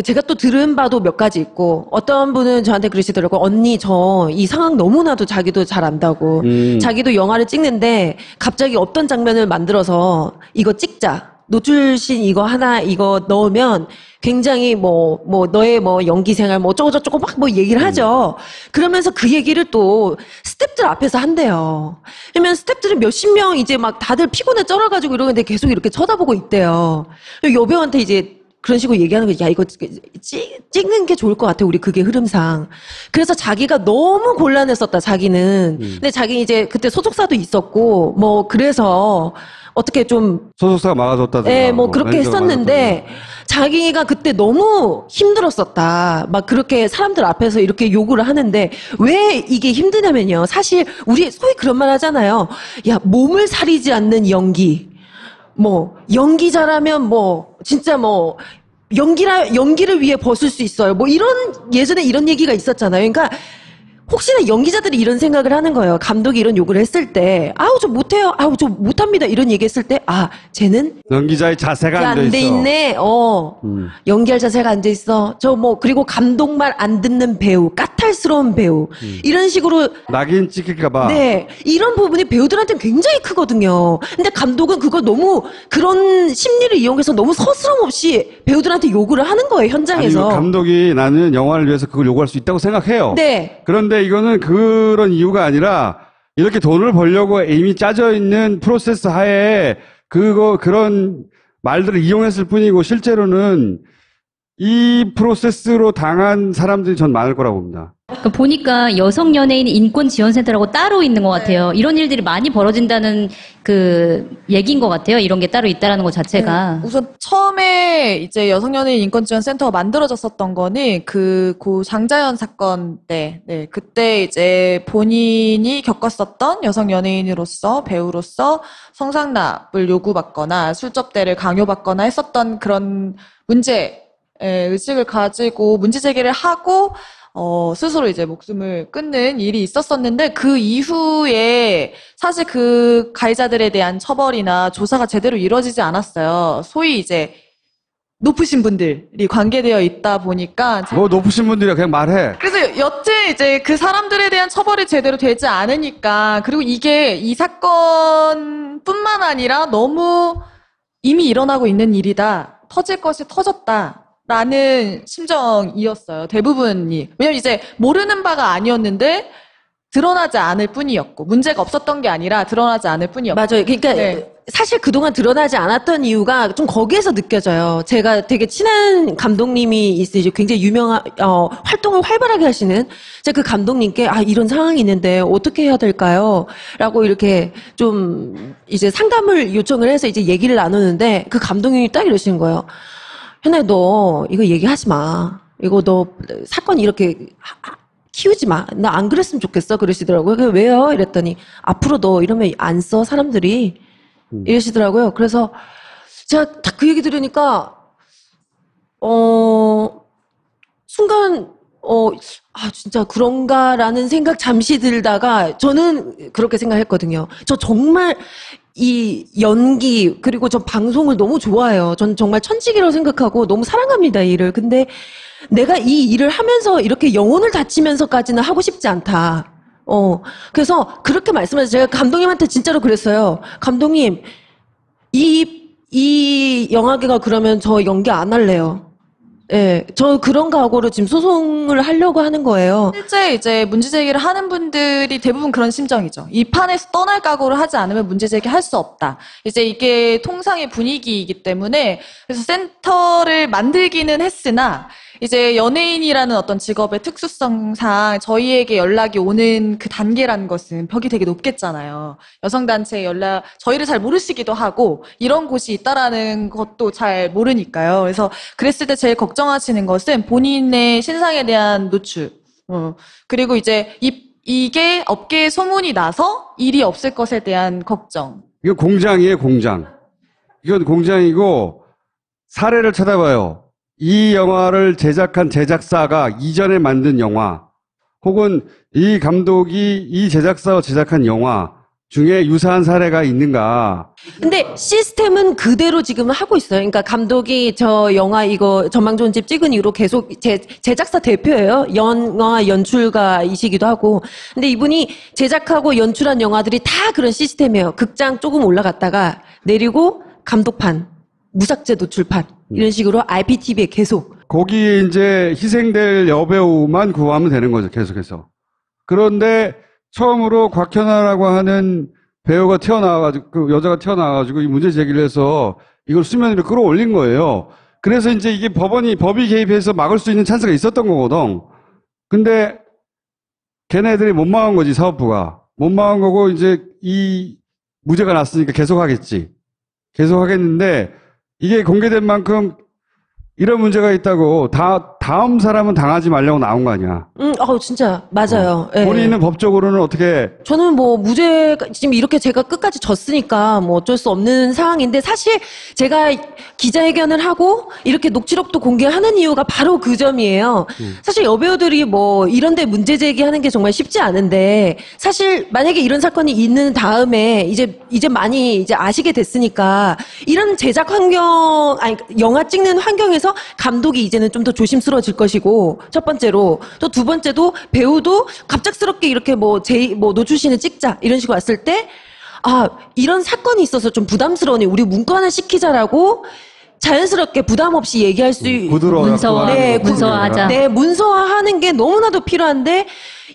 제가 또 들은 바도 몇 가지 있고, 어떤 분은 저한테 그러시더라고요. 언니, 저 이 상황 너무나도 자기도 잘 안다고. 자기도 영화를 찍는데, 갑자기 어떤 장면을 만들어서, 이거 찍자. 노출신 이거 넣으면 굉장히 너의 연기 생활 어쩌고저쩌고 막 얘기를 하죠. 그러면서 그 얘기를 또 스태프들 앞에서 한대요. 그러면 스태프들은 몇십 명 이제 막 다들 피곤에 쩔어가지고 이러는데 계속 이렇게 쳐다보고 있대요. 여배우한테 이제 그런 식으로 얘기하는 거지. 야, 이거 찍는 게 좋을 것 같아. 우리 그게 흐름상. 그래서 자기가 너무 곤란했었다, 자기는. 근데 자기 이제 그때 소속사도 있었고, 그래서 어떻게 좀 소속사가 막아줬다든가. 예, 뭐 그렇게 매니저가 했었는데 자기가 그때 너무 힘들었었다. 막 그렇게 사람들 앞에서 이렇게 요구를 하는데 왜 이게 힘드냐면요. 사실 우리 소위 그런 말 하잖아요. 야, 몸을 사리지 않는 연기. 뭐 연기자라면 뭐 진짜 뭐 연기를 위해 벗을 수 있어요. 뭐 이런 예전에 이런 얘기가 있었잖아요. 그러니까 혹시나 연기자들이 이런 생각을 하는 거예요. 감독이 이런 요구를 했을 때, 아우 저 못해요, 아우 저 못합니다 이런 얘기했을 때, 아 쟤는 연기자의 자세가 안 돼 안 돼 있어. 있네. 연기할 자세가 안 돼 있어. 저 뭐 그리고 감독 말 안 듣는 배우, 까탈스러운 배우 이런 식으로 낙인 찍힐까봐. 네, 이런 부분이 배우들한테는 굉장히 크거든요. 근데 감독은 그걸 너무 그런 심리를 이용해서 너무 서스럼 없이 배우들한테 요구를 하는 거예요, 아니, 현장에서. 감독이 나는 영화를 위해서 그걸 요구할 수 있다고 생각해요. 네. 그런데 이거는 그런 이유가 아니라 이렇게 돈을 벌려고 이미 짜져 있는 프로세스 하에 그런 말들을 이용했을 뿐이고 실제로는 이 프로세스로 당한 사람들이 전 많을 거라고 봅니다. 그러니까 보니까 여성 연예인 인권 지원센터라고 따로 있는 것 같아요. 이런 일들이 많이 벌어진다는 그 얘기인 것 같아요. 이런 게 따로 있다라는 것 자체가. 우선 처음에 이제 여성연예인 인권지원센터가 만들어졌었던 거는 고 장자연 사건 때, 네, 그때 이제 본인이 겪었었던 여성연예인으로서 배우로서 성상납을 요구받거나 술접대를 강요받거나 했었던 그런 문제, 의식을 가지고 문제 제기를 하고 스스로 이제 목숨을 끊는 일이 있었었는데 그 이후에 사실 그 가해자들에 대한 처벌이나 조사가 제대로 이루어지지 않았어요. 소위 이제 높으신 분들이 관계되어 있다 보니까 뭐 높으신 분들이야 그냥 말해. 그래서 여튼 이제 그 사람들에 대한 처벌이 제대로 되지 않으니까 그리고 이게 이 사건뿐만 아니라 너무 이미 일어나고 있는 일이다. 터질 것이 터졌다. 라는 심정이었어요. 대부분이. 왜냐면 이제 모르는 바가 아니었는데 드러나지 않을 뿐이었고 문제가 없었던 게 아니라 드러나지 않을 뿐이었고. 맞아요. 그러니까 네. 사실 그동안 드러나지 않았던 이유가 좀 거기에서 느껴져요. 제가 되게 친한 감독님이 있으시죠. 굉장히 유명한 활동을 활발하게 하시는 제가 그 감독님께 이런 상황이 있는데 어떻게 해야 될까요? 라고 이렇게 좀 이제 상담을 요청을 해서 이제 얘기를 나누는데 그 감독님이 딱 이러시는 거예요. 현아야, 너 이거 얘기하지 마. 이거 너 사건 이렇게 키우지 마. 나 안 그랬으면 좋겠어. 그러시더라고요. 그래서 왜요? 이랬더니 앞으로 너 이러면 안 써 사람들이 이러시더라고요. 그래서 제가 딱 그 얘기 들으니까 순간 진짜 그런가라는 생각 잠시 들다가 저는 그렇게 생각했거든요. 저 정말 이 연기 그리고 저 방송을 너무 좋아해요. 전 정말 천직이라고 생각하고 너무 사랑합니다, 이 일을. 근데 내가 이 일을 하면서 이렇게 영혼을 다치면서까지는 하고 싶지 않다. 그래서 그렇게 말씀하셔서 제가 감독님한테 진짜로 그랬어요. 감독님, 이 영화계가 그러면 저 연기 안 할래요. 예, 저 그런 각오로 지금 소송을 하려고 하는 거예요. 실제 이제 문제 제기를 하는 분들이 대부분 그런 심정이죠. 이 판에서 떠날 각오를 하지 않으면 문제 제기할 수 없다. 이제 이게 통상의 분위기이기 때문에 그래서 센터를 만들기는 했으나 이제 연예인이라는 어떤 직업의 특수성상 저희에게 연락이 오는 그 단계라는 것은 벽이 되게 높겠잖아요. 여성단체 연락, 저희를 잘 모르시기도 하고 이런 곳이 있다라는 것도 잘 모르니까요. 그래서 그랬을 때 제일 걱정하시는 것은 본인의 신상에 대한 노출. 그리고 이제 이게 업계에 소문이 나서 일이 없을 것에 대한 걱정. 이거 공장이에요, 공장. 이건 공장이고 사례를 찾아봐요. 이 영화를 제작한 제작사가 이전에 만든 영화 혹은 이 감독이 이 제작사가 제작한 영화 중에 유사한 사례가 있는가. 근데 시스템은 그대로 지금 하고 있어요. 그러니까 감독이 저 영화 이거 전망 좋은 집 찍은 이후로 계속 제작사 대표예요. 영화 연출가이시기도 하고. 근데 이분이 제작하고 연출한 영화들이 다 그런 시스템이에요. 극장 조금 올라갔다가 내리고 감독판, 무삭제 노출판 이런 식으로 IPTV에 계속. 거기에 이제 희생될 여배우만 구하면 되는 거죠, 계속해서. 그런데 처음으로 곽현아라고 하는 배우가 튀어나와가지고, 그 여자가 튀어나와가지고 이 문제 제기를 해서 이걸 수면 위로 끌어올린 거예요. 그래서 이제 이게 법이 개입해서 막을 수 있는 찬스가 있었던 거거든. 근데 걔네들이 못 막은 거지, 사업부가. 못 막은 거고 이제 이 무죄가 났으니까 계속 하겠지. 계속 하겠는데 이게 공개된 만큼 이런 문제가 있다고 다음 사람은 당하지 말려고 나온 거 아니야. 진짜 맞아요. 예. 본인은 법적으로는 어떻게 저는 뭐 무죄가 지금 이렇게 제가 끝까지 졌으니까 뭐 어쩔 수 없는 상황인데 사실 제가 기자회견을 하고 이렇게 녹취록도 공개하는 이유가 바로 그 점이에요. 사실 여배우들이 뭐 이런데 문제 제기하는 게 정말 쉽지 않은데 사실 만약에 이런 사건이 있는 다음에 이제 많이 이제 아시게 됐으니까 이런 제작 환경 아니 영화 찍는 환경에서 감독이 이제는 좀 더 조심스러워질 것이고 첫 번째로 또 두 번째도 배우도 갑작스럽게 이렇게 뭐 노출신을 찍자 이런 식으로 왔을 때 이런 사건이 있어서 좀 부담스러우니 우리 문과나 시키자라고 자연스럽게 부담 없이 얘기할 수 문서화하자. 네, 문서화하는 게 너무나도 필요한데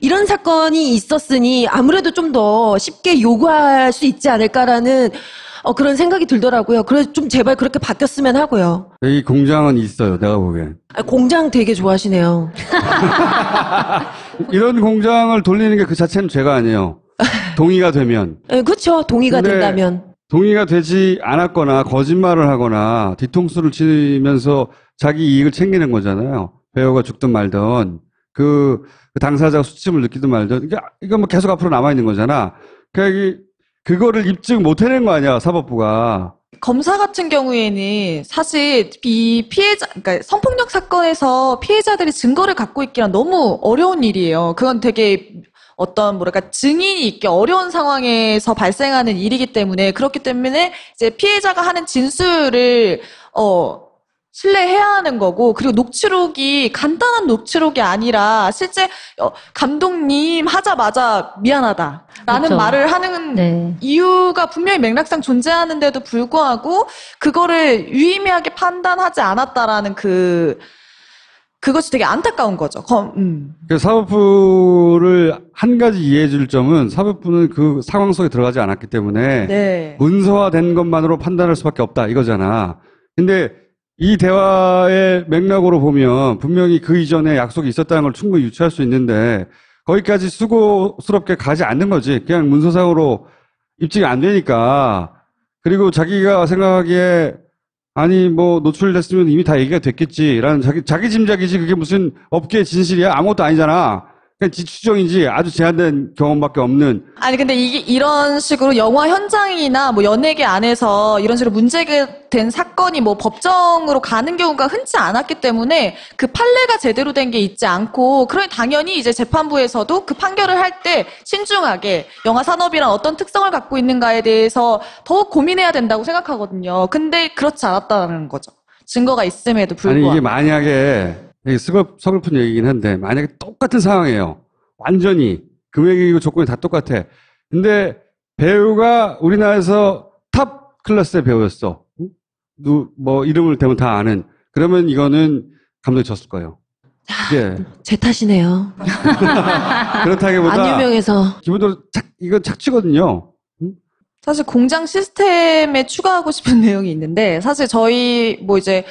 이런 사건이 있었으니 아무래도 좀 더 쉽게 요구할 수 있지 않을까라는 그런 생각이 들더라고요. 그래서 좀 제발 그렇게 바뀌었으면 하고요. 이 공장은 있어요. 내가 보기엔. 공장 되게 좋아하시네요. 이런 공장을 돌리는 게 그 자체는 죄가 아니에요. 동의가 되면. 네, 그렇죠. 동의가 근데 된다면. 동의가 되지 않았거나 거짓말을 하거나 뒤통수를 치면서 자기 이익을 챙기는 거잖아요. 배우가 죽든 말든 그 당사자가 수치심을 느끼든 말든 이거 뭐 계속 앞으로 남아 있는 거잖아. 그러니까 그거를 입증 못 해낸 거 아니야, 사법부가. 검사 같은 경우에는 사실 이 피해자, 그러니까 성폭력 사건에서 피해자들이 증거를 갖고 있기란 너무 어려운 일이에요. 그건 되게 증인이 있기 어려운 상황에서 발생하는 일이기 때문에, 그렇기 때문에 이제 피해자가 하는 진술을, 신뢰해야 하는 거고, 그리고 녹취록이 간단한 녹취록이 아니라 실제 감독님 하자마자 미안하다 라는 그렇죠. 말을 하는 이유가 분명히 맥락상 존재하는데도 불구하고 그거를 유의미하게 판단하지 않았다라는 그것이 되게 안타까운 거죠. 사법부를 한 가지 이해해 줄 점은 사법부는 그 상황 속에 들어가지 않았기 때문에 문서화된 것만으로 판단할 수밖에 없다 이거잖아. 근데 이 대화의 맥락으로 보면 분명히 그 이전에 약속이 있었다는 걸 충분히 유추할 수 있는데 거기까지 수고스럽게 가지 않는 거지. 그냥 문서상으로 입증이 안 되니까. 그리고 자기가 생각하기에 아니 뭐 노출됐으면 이미 다 얘기가 됐겠지라는 자기 짐작이지. 그게 무슨 업계의 진실이야? 아무것도 아니잖아. 그냥 지 추정이지. 아주 제한된 경험밖에 없는. 아니 근데 이런 식으로 영화 현장이나 뭐 연예계 안에서 이런 식으로 문제가 된 사건이 뭐 법정으로 가는 경우가 흔치 않았기 때문에 그 판례가 제대로 된 게 있지 않고, 그러니 당연히 이제 재판부에서도 그 판결을 할 때 신중하게 영화 산업이란 어떤 특성을 갖고 있는가에 대해서 더 고민해야 된다고 생각하거든요. 근데 그렇지 않았다는 거죠. 증거가 있음에도 불구하고. 아니 이게 만약에 이게 서글픈 얘기긴 한데 만약에 똑같은 상황이에요. 완전히 금액이고 조건이 다 똑같아. 근데 배우가 우리나라에서 탑 클래스의 배우였어. 뭐 이름을 대면 다 아는. 그러면 이거는 감독이 졌을 거예요. 예. 제 탓이네요. 그렇다기보다 안 유명해서. 기본적으로 이건 착취거든요. 사실 공장 시스템에 추가하고 싶은 내용이 있는데, 사실 저희 뭐 이제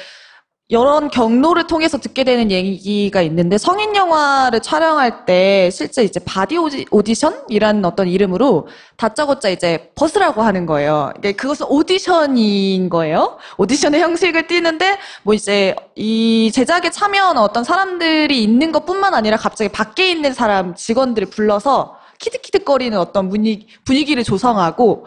이런 경로를 통해서 듣게 되는 얘기가 있는데, 성인 영화를 촬영할 때 실제 이제 바디 오디션이라는 어떤 이름으로 다짜고짜 이제 벗으라고 하는 거예요. 그것은 오디션인 거예요. 오디션의 형식을 띠는데 뭐 이제 이 제작에 참여한 어떤 사람들이 있는 것뿐만 아니라 갑자기 밖에 있는 사람 직원들을 불러서 키득키득거리는 어떤 분위기를 조성하고,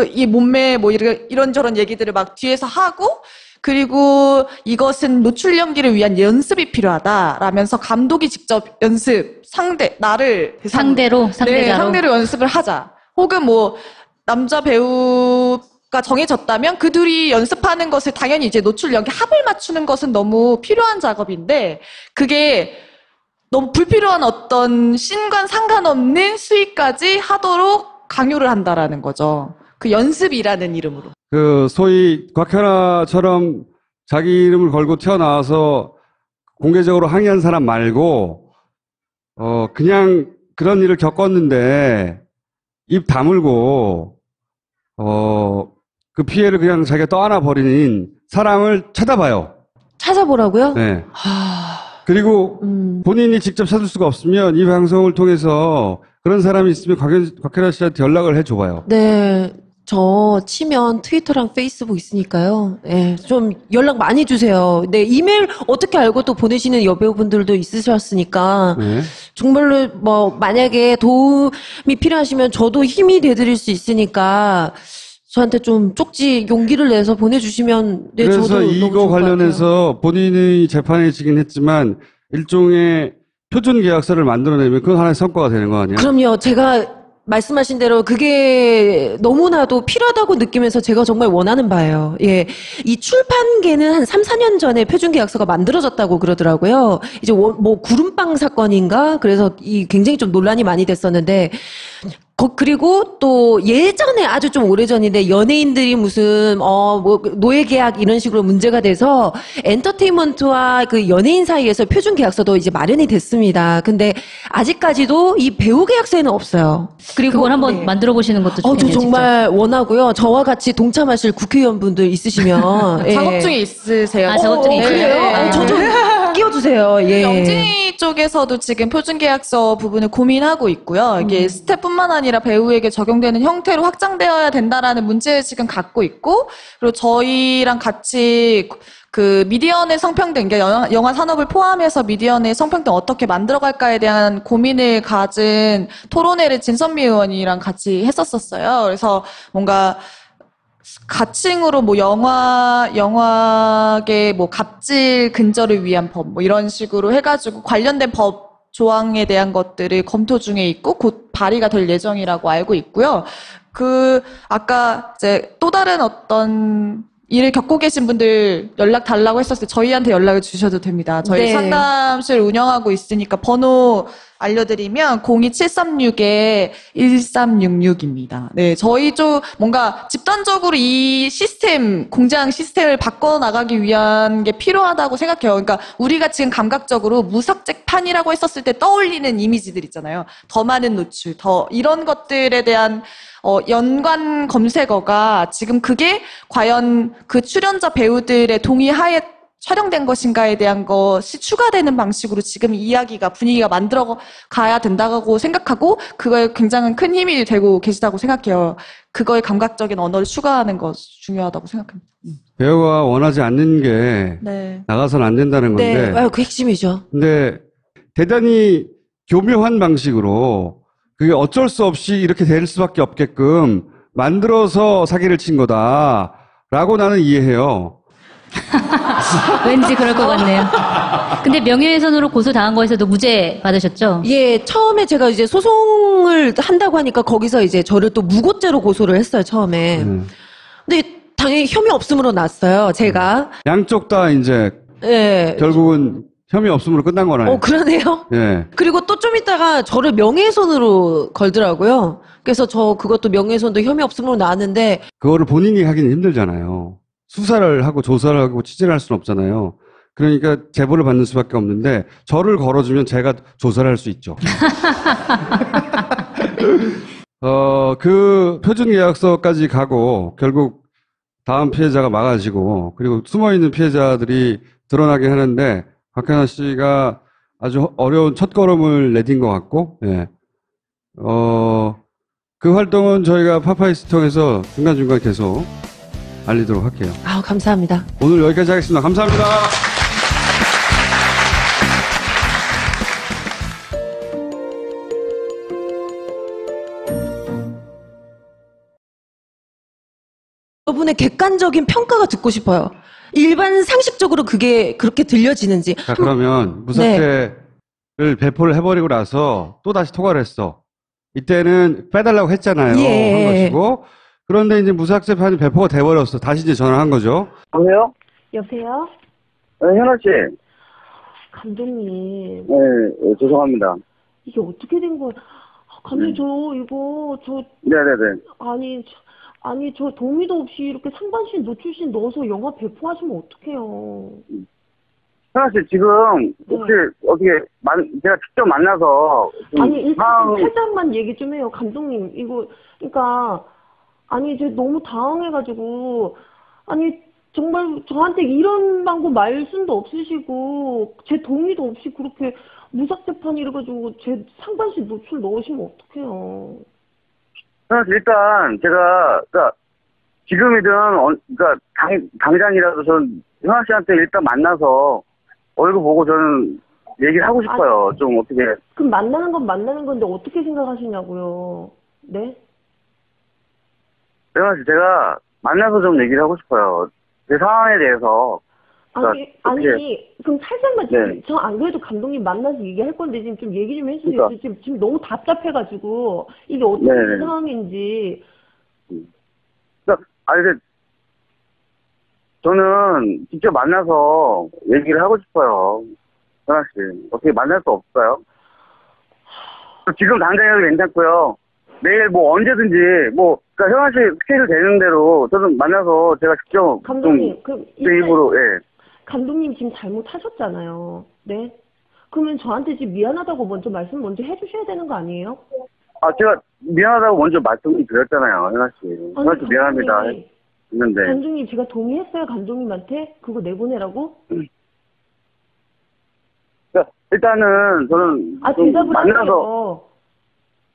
이 몸매 뭐 이런저런 얘기들을 막 뒤에서 하고, 그리고 이것은 노출 연기를 위한 연습이 필요하다라면서 감독이 직접 상대자로 연습을 하자. 혹은 뭐 남자 배우가 정해졌다면 그 둘이 연습하는 것을 당연히 이제 노출 연기 합을 맞추는 것은 너무 필요한 작업인데, 그게 너무 불필요한 어떤 씬과 상관없는 수익까지 하도록 강요를 한다라는 거죠. 그 연습이라는 이름으로. 소위 곽현아처럼 자기 이름을 걸고 튀어나와서 공개적으로 항의한 사람 말고, 그냥 그런 일을 겪었는데, 입 다물고, 그 피해를 그냥 자기가 떠안아 버리는 사람을 찾아봐요. 찾아보라고요? 네. 그리고 본인이 직접 찾을 수가 없으면 이 방송을 통해서 그런 사람이 있으면 곽현아 씨한테 연락을 해줘봐요. 네. 저 치면 트위터랑 페이스북 있으니까요. 예, 좀 연락 많이 주세요. 네, 이메일 어떻게 알고 또 보내시는 여배우분들도 있으셨으니까 네. 정말로 뭐 만약에 도움이 필요하시면 저도 힘이 돼드릴 수 있으니까 저한테 좀 쪽지 용기를 내서 보내주시면 네, 그래서 저도 너무 이거 좋을 것 같아요. 관련해서 본인이 재판에 지긴 했지만 일종의 표준 계약서를 만들어내면 그건 하나의 성과가 되는 거 아니에요? 그럼요. 제가 말씀하신 대로 그게 너무나도 필요하다고 느끼면서 제가 정말 원하는 바예요. 예. 이 출판계는 한 3, 4년 전에 표준계약서가 만들어졌다고 그러더라고요. 이제 뭐 구름빵 사건인가? 그래서 이 굉장히 좀 논란이 많이 됐었는데 그리고 또 예전에 아주 좀 오래전인데 연예인들이 무슨 뭐 노예 계약 이런 식으로 문제가 돼서 엔터테인먼트와 그 연예인 사이에서 표준 계약서도 이제 마련이 됐습니다. 근데 아직까지도 이 배우 계약서에는 없어요. 그리고 그걸 한번 네. 만들어 보시는 것도 저 좋겠네요. 직접. 정말 원하고요. 저와 같이 동참하실 국회의원분들 있으시면 예. 작업 중에 있으세요? 아, 작업 중에 그래요? 네. 저 좀 끼워주세요. 예. 영진이 쪽에서도 지금 표준계약서 부분을 고민하고 있고요. 이게 스태프뿐만 아니라 배우에게 적용되는 형태로 확장되어야 된다라는 문제의식은 갖고 있고, 그리고 저희랑 같이 그 미디어 내 성평등, 그러니까 영화 산업을 포함해서 미디어 내 성평등 어떻게 만들어갈까에 대한 고민을 가진 토론회를 진선미 의원이랑 같이 했었어요. 그래서 뭔가 가칭으로 뭐 영화계 뭐 갑질 근절을 위한 법 뭐 이런 식으로 해가지고 관련된 법 조항에 대한 것들을 검토 중에 있고 곧 발의가 될 예정이라고 알고 있고요. 아까 이제 또 다른 어떤 일을 겪고 계신 분들 연락 달라고 했었을 때 저희한테 연락을 주셔도 됩니다. 저희 네. 상담실 운영하고 있으니까 번호 알려드리면 02736-1366입니다. 네, 저희 쪽 뭔가 집단적으로 이 시스템, 공장 시스템을 바꿔나가기 위한 게 필요하다고 생각해요. 그러니까 우리가 지금 감각적으로 무삭제판이라고 했었을 때 떠올리는 이미지들 있잖아요. 더 많은 노출, 이런 것들에 대한 연관 검색어가 지금 그게 과연 그 출연자 배우들의 동의하에 촬영된 것인가에 대한 것이 추가되는 방식으로 지금 이야기가 분위기가 만들어 가야 된다고 생각하고 그거에 굉장히 큰 힘이 되고 계시다고 생각해요. 그거에 감각적인 언어를 추가하는 것 중요하다고 생각합니다. 배우가 원하지 않는 게 네. 나가서는 안 된다는 건데. 네, 그 핵심이죠. 근데 대단히 교묘한 방식으로 그게 어쩔 수 없이 이렇게 될 수밖에 없게끔 만들어서 사기를 친 거다라고 나는 이해해요. 왠지 그럴 것 같네요. 근데 명예훼손으로 고소당한 거에서도 무죄 받으셨죠? 예, 처음에 제가 이제 소송을 한다고 하니까 거기서 이제 저를 또 무고죄로 고소를 했어요, 처음에. 근데 당연히 혐의 없음으로 났어요, 제가. 양쪽 다 이제 예. 결국은 혐의 없음으로 끝난 거나요? 그러네요. 예. 그리고 또 좀 있다가 저를 명예훼손으로 걸더라고요. 그래서 그것도 명예훼손도 혐의 없음으로 나왔는데. 그거를 본인이 하기는 힘들잖아요. 수사를 하고 조사를 하고 취재를 할 수는 없잖아요. 그러니까 제보를 받는 수밖에 없는데 저를 걸어주면 제가 조사를 할 수 있죠. 그 표준 계약서까지 가고 결국 다음 피해자가 막아지고 그리고 숨어있는 피해자들이 드러나게 하는데 박현아 씨가 아주 어려운 첫걸음을 내딘 것 같고, 예. 그 활동은 저희가 파파이스 통해서 중간중간 계속 알리도록 할게요. 감사합니다. 오늘 여기까지 하겠습니다. 감사합니다. 여러분의 객관적인 평가가 듣고 싶어요. 일반 상식적으로 그게 그렇게 들려지는지. 자, 그러면 무삭제를 배포를 해버리고 나서 또 다시 토과를 했어. 이때는 빼달라고 했잖아요. 예. 한 것이고. 그런데 이제 무삭제판이 배포가 돼버렸어. 다시 이제 전화한 거죠. 여보세요? 여보세요? 네, 현아 씨. 감독님, 네, 죄송합니다. 이게 어떻게 된 거야? 감독님, 네네네. 아니, 저 동의도 없이 이렇게 상반신, 노출신 넣어서 영화 배포하시면 어떡해요? 현아 씨, 지금, 혹시, 어떻게, 제가 직접 만나서, 아니, 일단 살짝만 얘기 좀 해요. 감독님, 이거, 그러니까, 아니, 저 너무 당황해가지고, 아니, 정말 저한테 이런 방법 말씀도 없으시고, 제 동의도 없이 그렇게 무삭제판 이래가지고, 제 상반신 노출 넣으시면 어떡해요? 일단 제가 그러니까 지금이든 그러니까 당장이라도 전 현아 씨한테 일단 만나서 얼굴 보고 저는 얘기를 하고 싶어요. 좀 어떻게. 그럼 만나는 건 만나는 건데 어떻게 생각하시냐고요. 네? 현아 씨 제가 만나서 좀 얘기를 하고 싶어요. 제 상황에 대해서. 아니, 그럼 살짝만, 네. 저 안 그래도 감독님 만나서 얘기할 건데, 지금 좀 얘기 좀 해주세요. 그러니까. 지금 너무 답답해가지고, 이게 어떤 네네. 상황인지. 그러니까, 근데, 저는 직접 만나서 얘기를 하고 싶어요. 현아 씨. 어떻게 만날 수 없어요? 지금 당장이라도 괜찮고요. 내일 뭐 언제든지, 그러니까 현아 씨 스케줄 되는 대로 저는 만나서 제가 직접. 감독님, 그럼 제 입으로, 예. 감독님 지금 잘못하셨잖아요. 네? 그러면 저한테 지금 미안하다고 먼저 해주셔야 되는 거 아니에요? 제가 미안하다고 먼저 말씀을 드렸잖아요, 현아 씨. 현아 씨 미안합니다. 했는데. 감독님, 제가 동의했어요, 감독님한테? 그거 내보내라고? 그러니까 일단은 저는 좀 대답을 만나서, 하세요.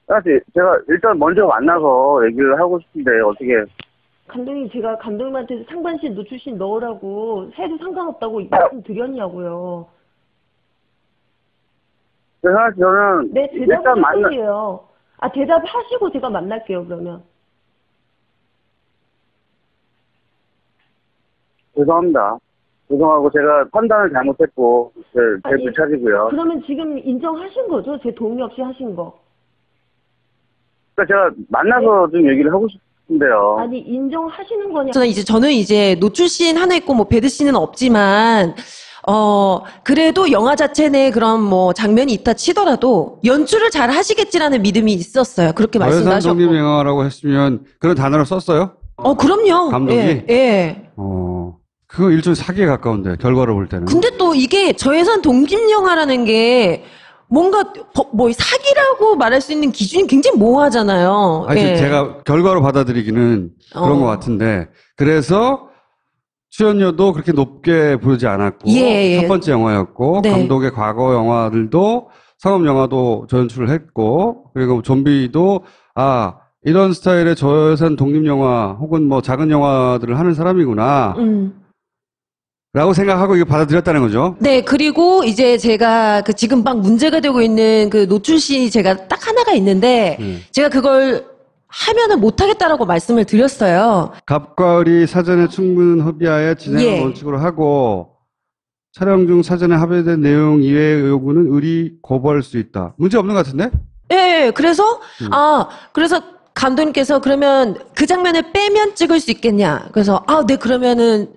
현아 씨, 제가 일단 먼저 만나서 얘기를 하고 싶은데 어떻게. 감독님, 제가 감독님한테 상반신 노출신 넣으라고 해도 상관없다고 말씀드렸냐고요. 현아 씨, 저는. 네, 대답을 하세요. 대답하시고 제가 만날게요, 그러면. 죄송합니다. 죄송하고 제가 판단을 잘못했고, 제 불찰이고요. 그러면 지금 인정하신 거죠? 제 동의 없이 하신 거. 그러니까 제가 만나서 좀 얘기를 하고 싶은데요. 인정하시는 거냐? 저는 이제 노출씬 하나 있고 뭐 배드씬은 없지만 그래도 영화 자체 내에 그런 뭐 장면이 있다 치더라도 연출을 잘 하시겠지라는 믿음이 있었어요. 그렇게 말씀하셨고. 독립 영화라고 했으면 그런 단어를 썼어요? 그럼요. 감독이? 예. 그거 일종의 사기에 가까운데, 결과로 볼 때는. 근데 또 이게 저예산 독립영화라는 게 뭔가 사기라고 말할 수 있는 기준이 굉장히 모호하잖아요. 지금 제가 결과로 받아들이기는 그런 것 같은데, 그래서 출연료도 그렇게 높게 부르지 않았고, 첫 번째 영화였고, 네. 감독의 과거 영화들도 상업 영화도 저연출을 했고, 그리고 좀비도 이런 스타일의 저예산 독립 영화 혹은 뭐 작은 영화들을 하는 사람이구나. 라고 생각하고 이거 받아들였다는 거죠. 네, 그리고 이제 제가 지금 막 문제가 되고 있는 그 노출신이 제가 딱 하나가 있는데, 제가 그걸 하면은 못하겠다라고 말씀을 드렸어요. 갑과 을이 사전에 충분한 협의하에 진행을 원칙으로 하고, 촬영 중 사전에 합의된 내용 이외의 요구는 을이 거부할 수 있다. 문제 없는 것 같은데? 예, 그래서, 그래서 감독님께서 그러면 그 장면을 빼면 찍을 수 있겠냐. 그래서, 네, 그러면은,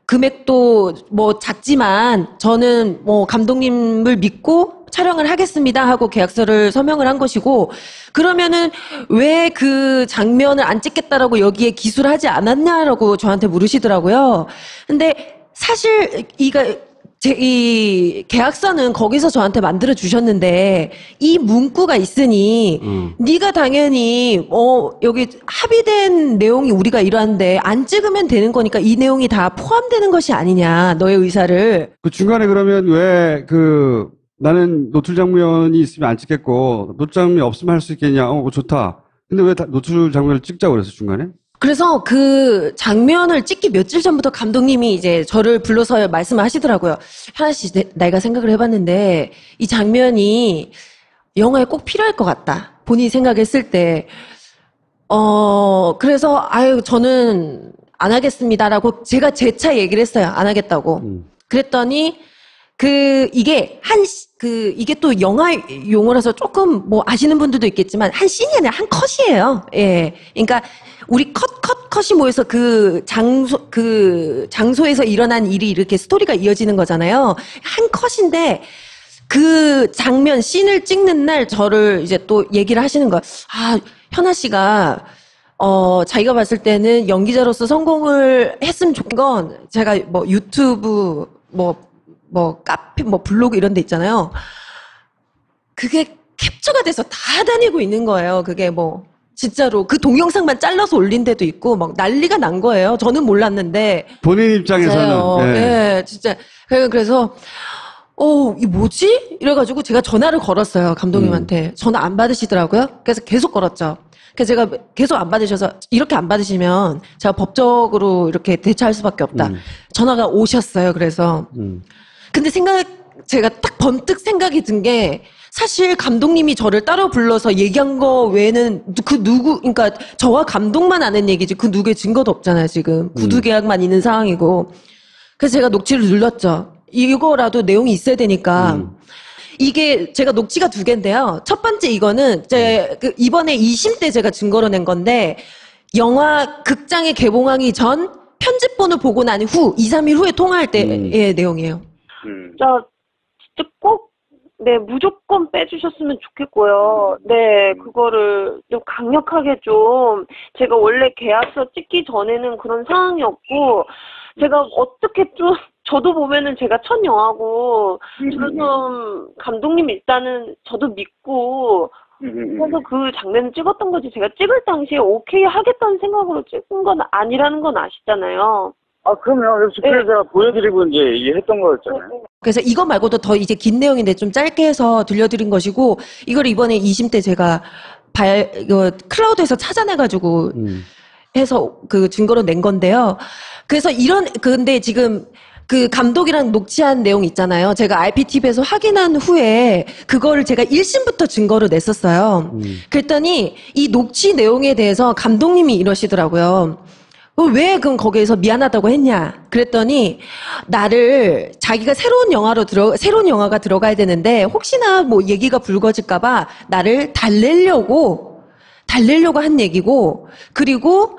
금액도 작지만 저는 감독님을 믿고 촬영을 하겠습니다 하고 계약서를 서명을 한 것이고, 그러면은 왜 그 장면을 안 찍겠다라고 여기에 기술을 하지 않았냐라고 저한테 물으시더라고요. 근데 사실 이 계약서는 거기서 저한테 만들어 주셨는데 이 문구가 있으니 네가 당연히 여기 합의된 내용이 우리가 이러한데 안 찍으면 되는 거니까 이 내용이 다 포함되는 것이 아니냐, 너의 의사를. 그 중간에 그러면 왜 나는 노출 장면이 있으면 안 찍겠고 노출 장면이 없으면 할 수 있겠냐? 좋다. 근데 왜 노출 장면을 찍자고 그랬어, 중간에? 그래서 그 장면을 찍기 며칠 전부터 감독님이 이제 저를 불러서 말씀을 하시더라고요. 현아 씨, 내가 생각을 해봤는데 이 장면이 영화에 꼭 필요할 것 같다. 본인이 생각했을 때. 그래서 저는 안 하겠습니다라고 제가 재차 얘기를 했어요. 안 하겠다고. 그랬더니 이게 이게 또 영화 용어라서 조금 아시는 분들도 있겠지만 한 씬이 아니라 한 컷이에요. 예. 그러니까 우리 컷이 모여서 그 장소에서 일어난 일이 이렇게 스토리가 이어지는 거잖아요. 한 컷인데 그 장면, 씬을 찍는 날 저를 이제 또 얘기를 하시는 거예요. 현아 씨가, 자기가 봤을 때는 연기자로서 성공을 했으면 좋은 건 제가 유튜브, 카페, 블로그 이런 데 있잖아요. 그게 캡처가 돼서 다 다니고 있는 거예요. 그게 진짜로 그 동영상만 잘라서 올린 데도 있고 막 난리가 난 거예요. 저는 몰랐는데. 본인 입장에서는. 네, 진짜. 그래서 이 뭐지? 이래가지고 제가 전화를 걸었어요, 감독님한테. 전화 안 받으시더라고요. 그래서 계속 걸었죠. 그래서 제가 계속 안 받으셔서, 이렇게 안 받으시면 제가 법적으로 이렇게 대처할 수밖에 없다. 전화가 오셨어요, 그래서. 근데 제가 딱 번뜩 생각이 든 게, 사실 감독님이 저를 따로 불러서 얘기한 거 외에는 그러니까 저와 감독만 아는 얘기지 그 누구의 증거도 없잖아요, 지금. 구두 계약만 있는 상황이고. 그래서 제가 녹취를 눌렀죠. 이거라도 내용이 있어야 되니까. 이게 제가 녹취가 2개인데요. 첫 번째 이거는 이번에 2심 때 제가 증거로 낸 건데, 영화 극장에 개봉하기 전 편집본을 보고 난 후 2, 3일 후에 통화할 때의 내용이에요. 진짜 꼭 무조건 빼주셨으면 좋겠고요. 네, 그거를 좀 강력하게 좀, 제가 원래 계약서 찍기 전에는 그런 상황이었고, 제가 어떻게 좀, 저도 보면은 제가 첫 영화고, 저는 좀, 감독님 일단은 저도 믿고, 그래서 그 장면을 찍었던 거지, 제가 찍을 당시에 오케이 하겠다는 생각으로 찍은 건 아니라는 건 아시잖아요. 그럼요. 그래서 제가 보여드리고 이제 얘기했던 거였잖아요. 그래서 이거 말고도 더 이제 긴 내용인데 좀 짧게 해서 들려드린 것이고, 이걸 이번에 2심 때 제가 이거 클라우드에서 찾아내가지고 해서 그 증거로 낸 건데요. 그래서 근데 지금 그 감독이랑 녹취한 내용 있잖아요. 제가 IPTV에서 확인한 후에 그거를 제가 1심부터 증거로 냈었어요. 그랬더니 이 녹취 내용에 대해서 감독님이 이러시더라고요. 왜 그럼 거기에서 미안하다고 했냐? 그랬더니 자기가 새로운 영화가 들어가야 되는데 혹시나 뭐 얘기가 불거질까봐 나를 달래려고 한 얘기고, 그리고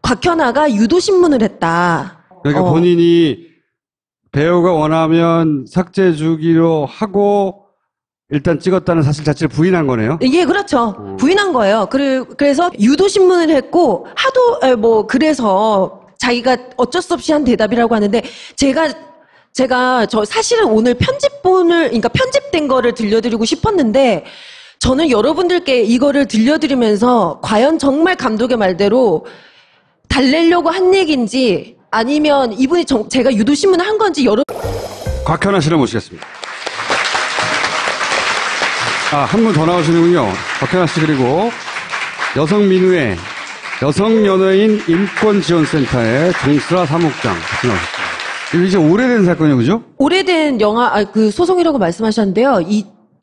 곽현아가 유도신문을 했다. 그러니까 본인이 배우가 원하면 삭제 주기로 하고 일단 찍었다는 사실 자체를 부인한 거네요. 예, 그렇죠. 부인한 거예요. 그래서 유도신문을 했고, 그래서 자기가 어쩔 수 없이 한 대답이라고 하는데, 제가 사실은 오늘 그러니까 편집된 거를 들려드리고 싶었는데, 저는 여러분들께 이거를 들려드리면서, 과연 정말 감독의 말대로 달래려고 한 얘기인지, 아니면 이분이 제가 유도신문을 한 건지 곽현아 씨를 모시겠습니다. 한 분 더 나오시는군요. 곽현아 씨, 그리고 여성민우회 여성연예인 인권지원센터의 정수라 사무국장 같이 나오셨습니다. 이거 이제 오래된 사건이에요, 그죠? 오래된 소송이라고 말씀하셨는데요.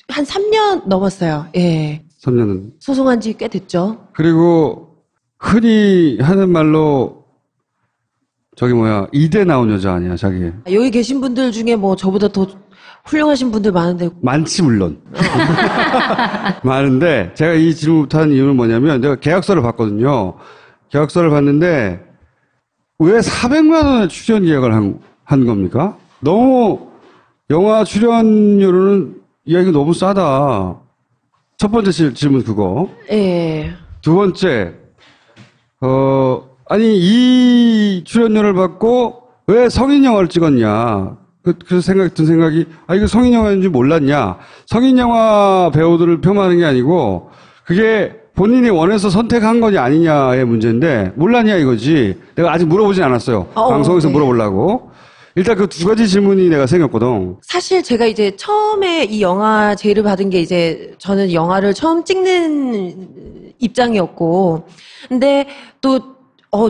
한 3년 넘었어요. 예. 3년은. 소송한 지 꽤 됐죠. 그리고 흔히 하는 말로 이대 나온 여자 아니야, 자기. 여기 계신 분들 중에 저보다 더 훌륭하신 분들 많은데. 많지, 물론. 많은데, 제가 이 질문부터 한 이유는 뭐냐면, 제가 계약서를 봤거든요. 계약서를 봤는데, 왜 400만 원의 출연 계약을 한 겁니까? 너무, 영화 출연료로는, 이거 너무 싸다. 첫 번째 질문 그거. 예. 두 번째, 이 출연료를 받고, 왜 성인 영화를 찍었냐. 그래서 든 생각이, 이거 성인 영화인지 몰랐냐. 성인 영화 배우들을 폄하하는 게 아니고, 그게 본인이 원해서 선택한 거냐 아니냐의 문제인데, 몰랐냐 이거지. 내가 아직 물어보진 않았어요. 방송에서 네. 물어보려고. 일단 그 2가지 질문이 내가 생겼거든. 사실 제가 이제 처음에 이 영화 제의를 받은 게 저는 영화를 처음 찍는 입장이었고, 근데 또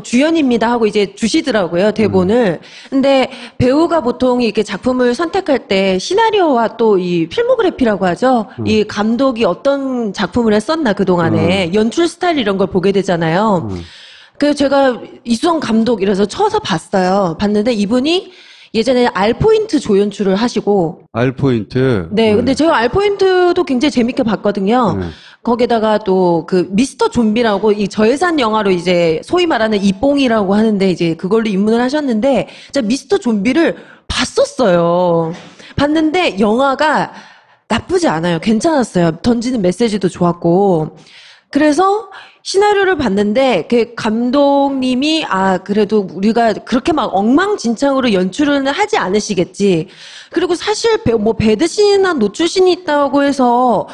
주연입니다 하고 이제 주시더라고요, 대본을. 근데 배우가 보통 이렇게 작품을 선택할 때 시나리오와 또 이 필모그래피라고 하죠. 이 감독이 어떤 작품을 했었나 그동안에 연출 스타일 이런 걸 보게 되잖아요. 그래서 제가 이수정 감독이라서 쳐서 봤는데 이분이 예전에 알포인트 조연출을 하시고. 알포인트? 네, 근데 제가 알포인트도 굉장히 재밌게 봤거든요. 거기다가 또 미스터 좀비라고 이 저예산 영화로 이제 소위 말하는 이뽕이라고 하는데 이제 그걸로 입문을 하셨는데, 제가 미스터 좀비를 봤었어요. 봤는데 영화가 나쁘지 않아요. 괜찮았어요. 던지는 메시지도 좋았고. 그래서 시나리오를 봤는데 그 감독님이 그래도 우리가 그렇게 막 엉망진창으로 연출은 하지 않으시겠지. 그리고 사실 배드신이나 노출신이 있다고 해서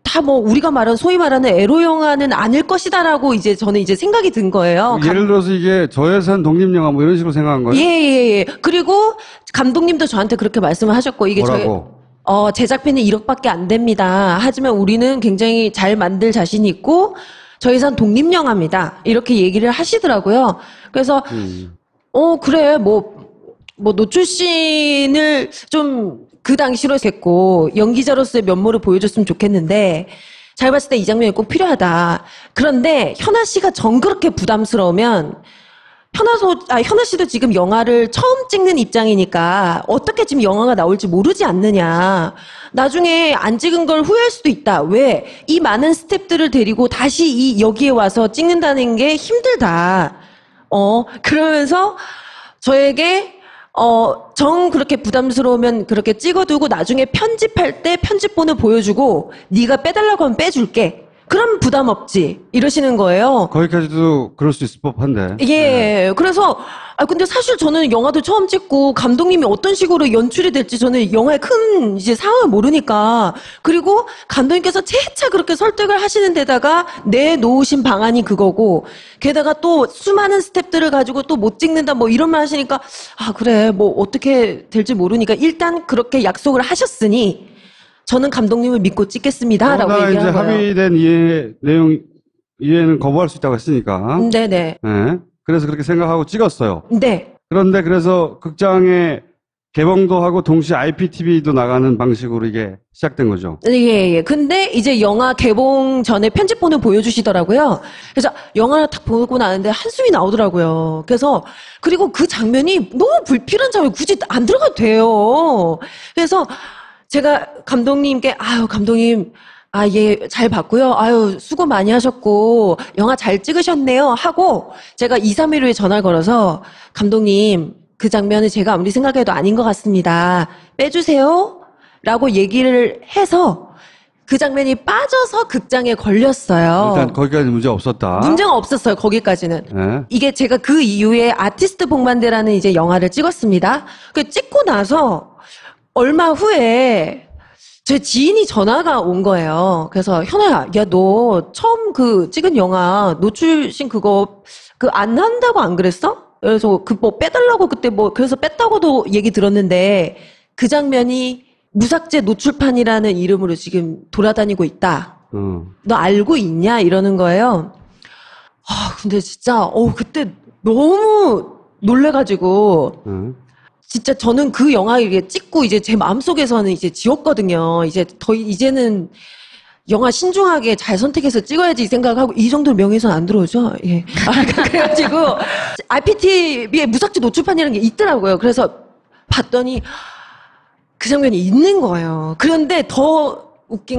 다 우리가 말하는 소위 말하는 에로 영화는 아닐 것이다라고 저는 생각이 든 거예요. 예를 들어서 이게 저예산 독립영화 이런 식으로 생각한 거예요? 예. 그리고 감독님도 저한테 그렇게 말씀을 하셨고, 이게 뭐라고? 제작비는 1억밖에 안 됩니다. 하지만 우리는 굉장히 잘 만들 자신이 있고 저희산 독립영화입니다. 이렇게 얘기를 하시더라고요. 그래서 그래 뭐 노출신을 좀 그 당시로 했고 연기자로서의 면모를 보여줬으면 좋겠는데 잘 봤을 때 이 장면이 꼭 필요하다. 그런데 현아 씨가 정 그렇게 부담스러우면 현아 씨도 지금 영화를 처음 찍는 입장이니까 어떻게 지금 영화가 나올지 모르지 않느냐. 나중에 안 찍은 걸 후회할 수도 있다. 왜? 이 많은 스태프들을 데리고 다시 여기에 와서 찍는다는 게 힘들다. 그러면서 저에게 정 그렇게 부담스러우면 그렇게 찍어두고 나중에 편집할 때 편집본을 보여주고 네가 빼달라고 하면 빼줄게. 그럼 부담 없지. 이러시는 거예요. 거기까지도 그럴 수 있을 법한데. 예. 그래서 근데 사실 저는 영화도 처음 찍고 감독님이 어떤 식으로 연출이 될지 저는 영화의 큰 이제 상황을 모르니까. 그리고 감독님께서 재차 그렇게 설득을 하시는 데다가 내놓으신 방안이 그거고 게다가 또 수많은 스태프들을 가지고 또 못 찍는다 뭐 이런 말 하시니까 그래 뭐 어떻게 될지 모르니까 일단 그렇게 약속을 하셨으니 저는 감독님을 믿고 찍겠습니다라고 얘기한 이제 거예요. 합의된 이해는 거부할 수 있다고 했으니까. 네네. 네. 그래서 그렇게 생각하고 찍었어요. 네. 그런데 그래서 극장에 개봉도 하고 동시에 IPTV도 나가는 방식으로 이게 시작된 거죠. 예. 근데 이제 영화 개봉 전에 편집본을 보여주시더라고요. 그래서 영화를 딱 보고 나는데 한숨이 나오더라고요. 그리고 그 장면이 너무 불필요한 장면 굳이 안 들어가도 돼요. 그래서 제가 감독님께 감독님 예, 잘 봤고요. 수고 많이 하셨고 영화 잘 찍으셨네요 하고 제가 2, 3일 후에 전화를 걸어서 감독님 그 장면은 제가 아무리 생각해도 아닌 것 같습니다. 빼주세요 라고 얘기를 해서 그 장면이 빠져서 극장에 걸렸어요. 일단 거기까지 문제 없었다. 문제가 없었어요. 거기까지는. 네. 이게 제가 그 이후에 아티스트 복만대라는 이제 영화를 찍었습니다. 그 찍고 나서 얼마 후에 제 지인이 전화가 온 거예요. 그래서 현아야, 야 너 처음 그 찍은 영화 노출신 그거 안 한다고 안 그랬어? 그래서 뭐 빼달라고 그때 그래서 뺐다고도 얘기 들었는데 그 장면이 무삭제 노출판이라는 이름으로 지금 돌아다니고 있다. 너 알고 있냐? 이러는 거예요. 근데 진짜 그때 너무 놀래가지고. 진짜 저는 그 영화 찍고 이제 제 마음속에서는 이제 지웠거든요. 이제는 영화 신중하게 잘 선택해서 찍어야지 이 생각하고 이 정도 명예훼손 안 들어오죠. 예. 그래가지고 IPTV에 무삭제 노출판이라는 게 있더라고요. 그래서 봤더니 그 장면이 있는 거예요. 그런데 더 웃긴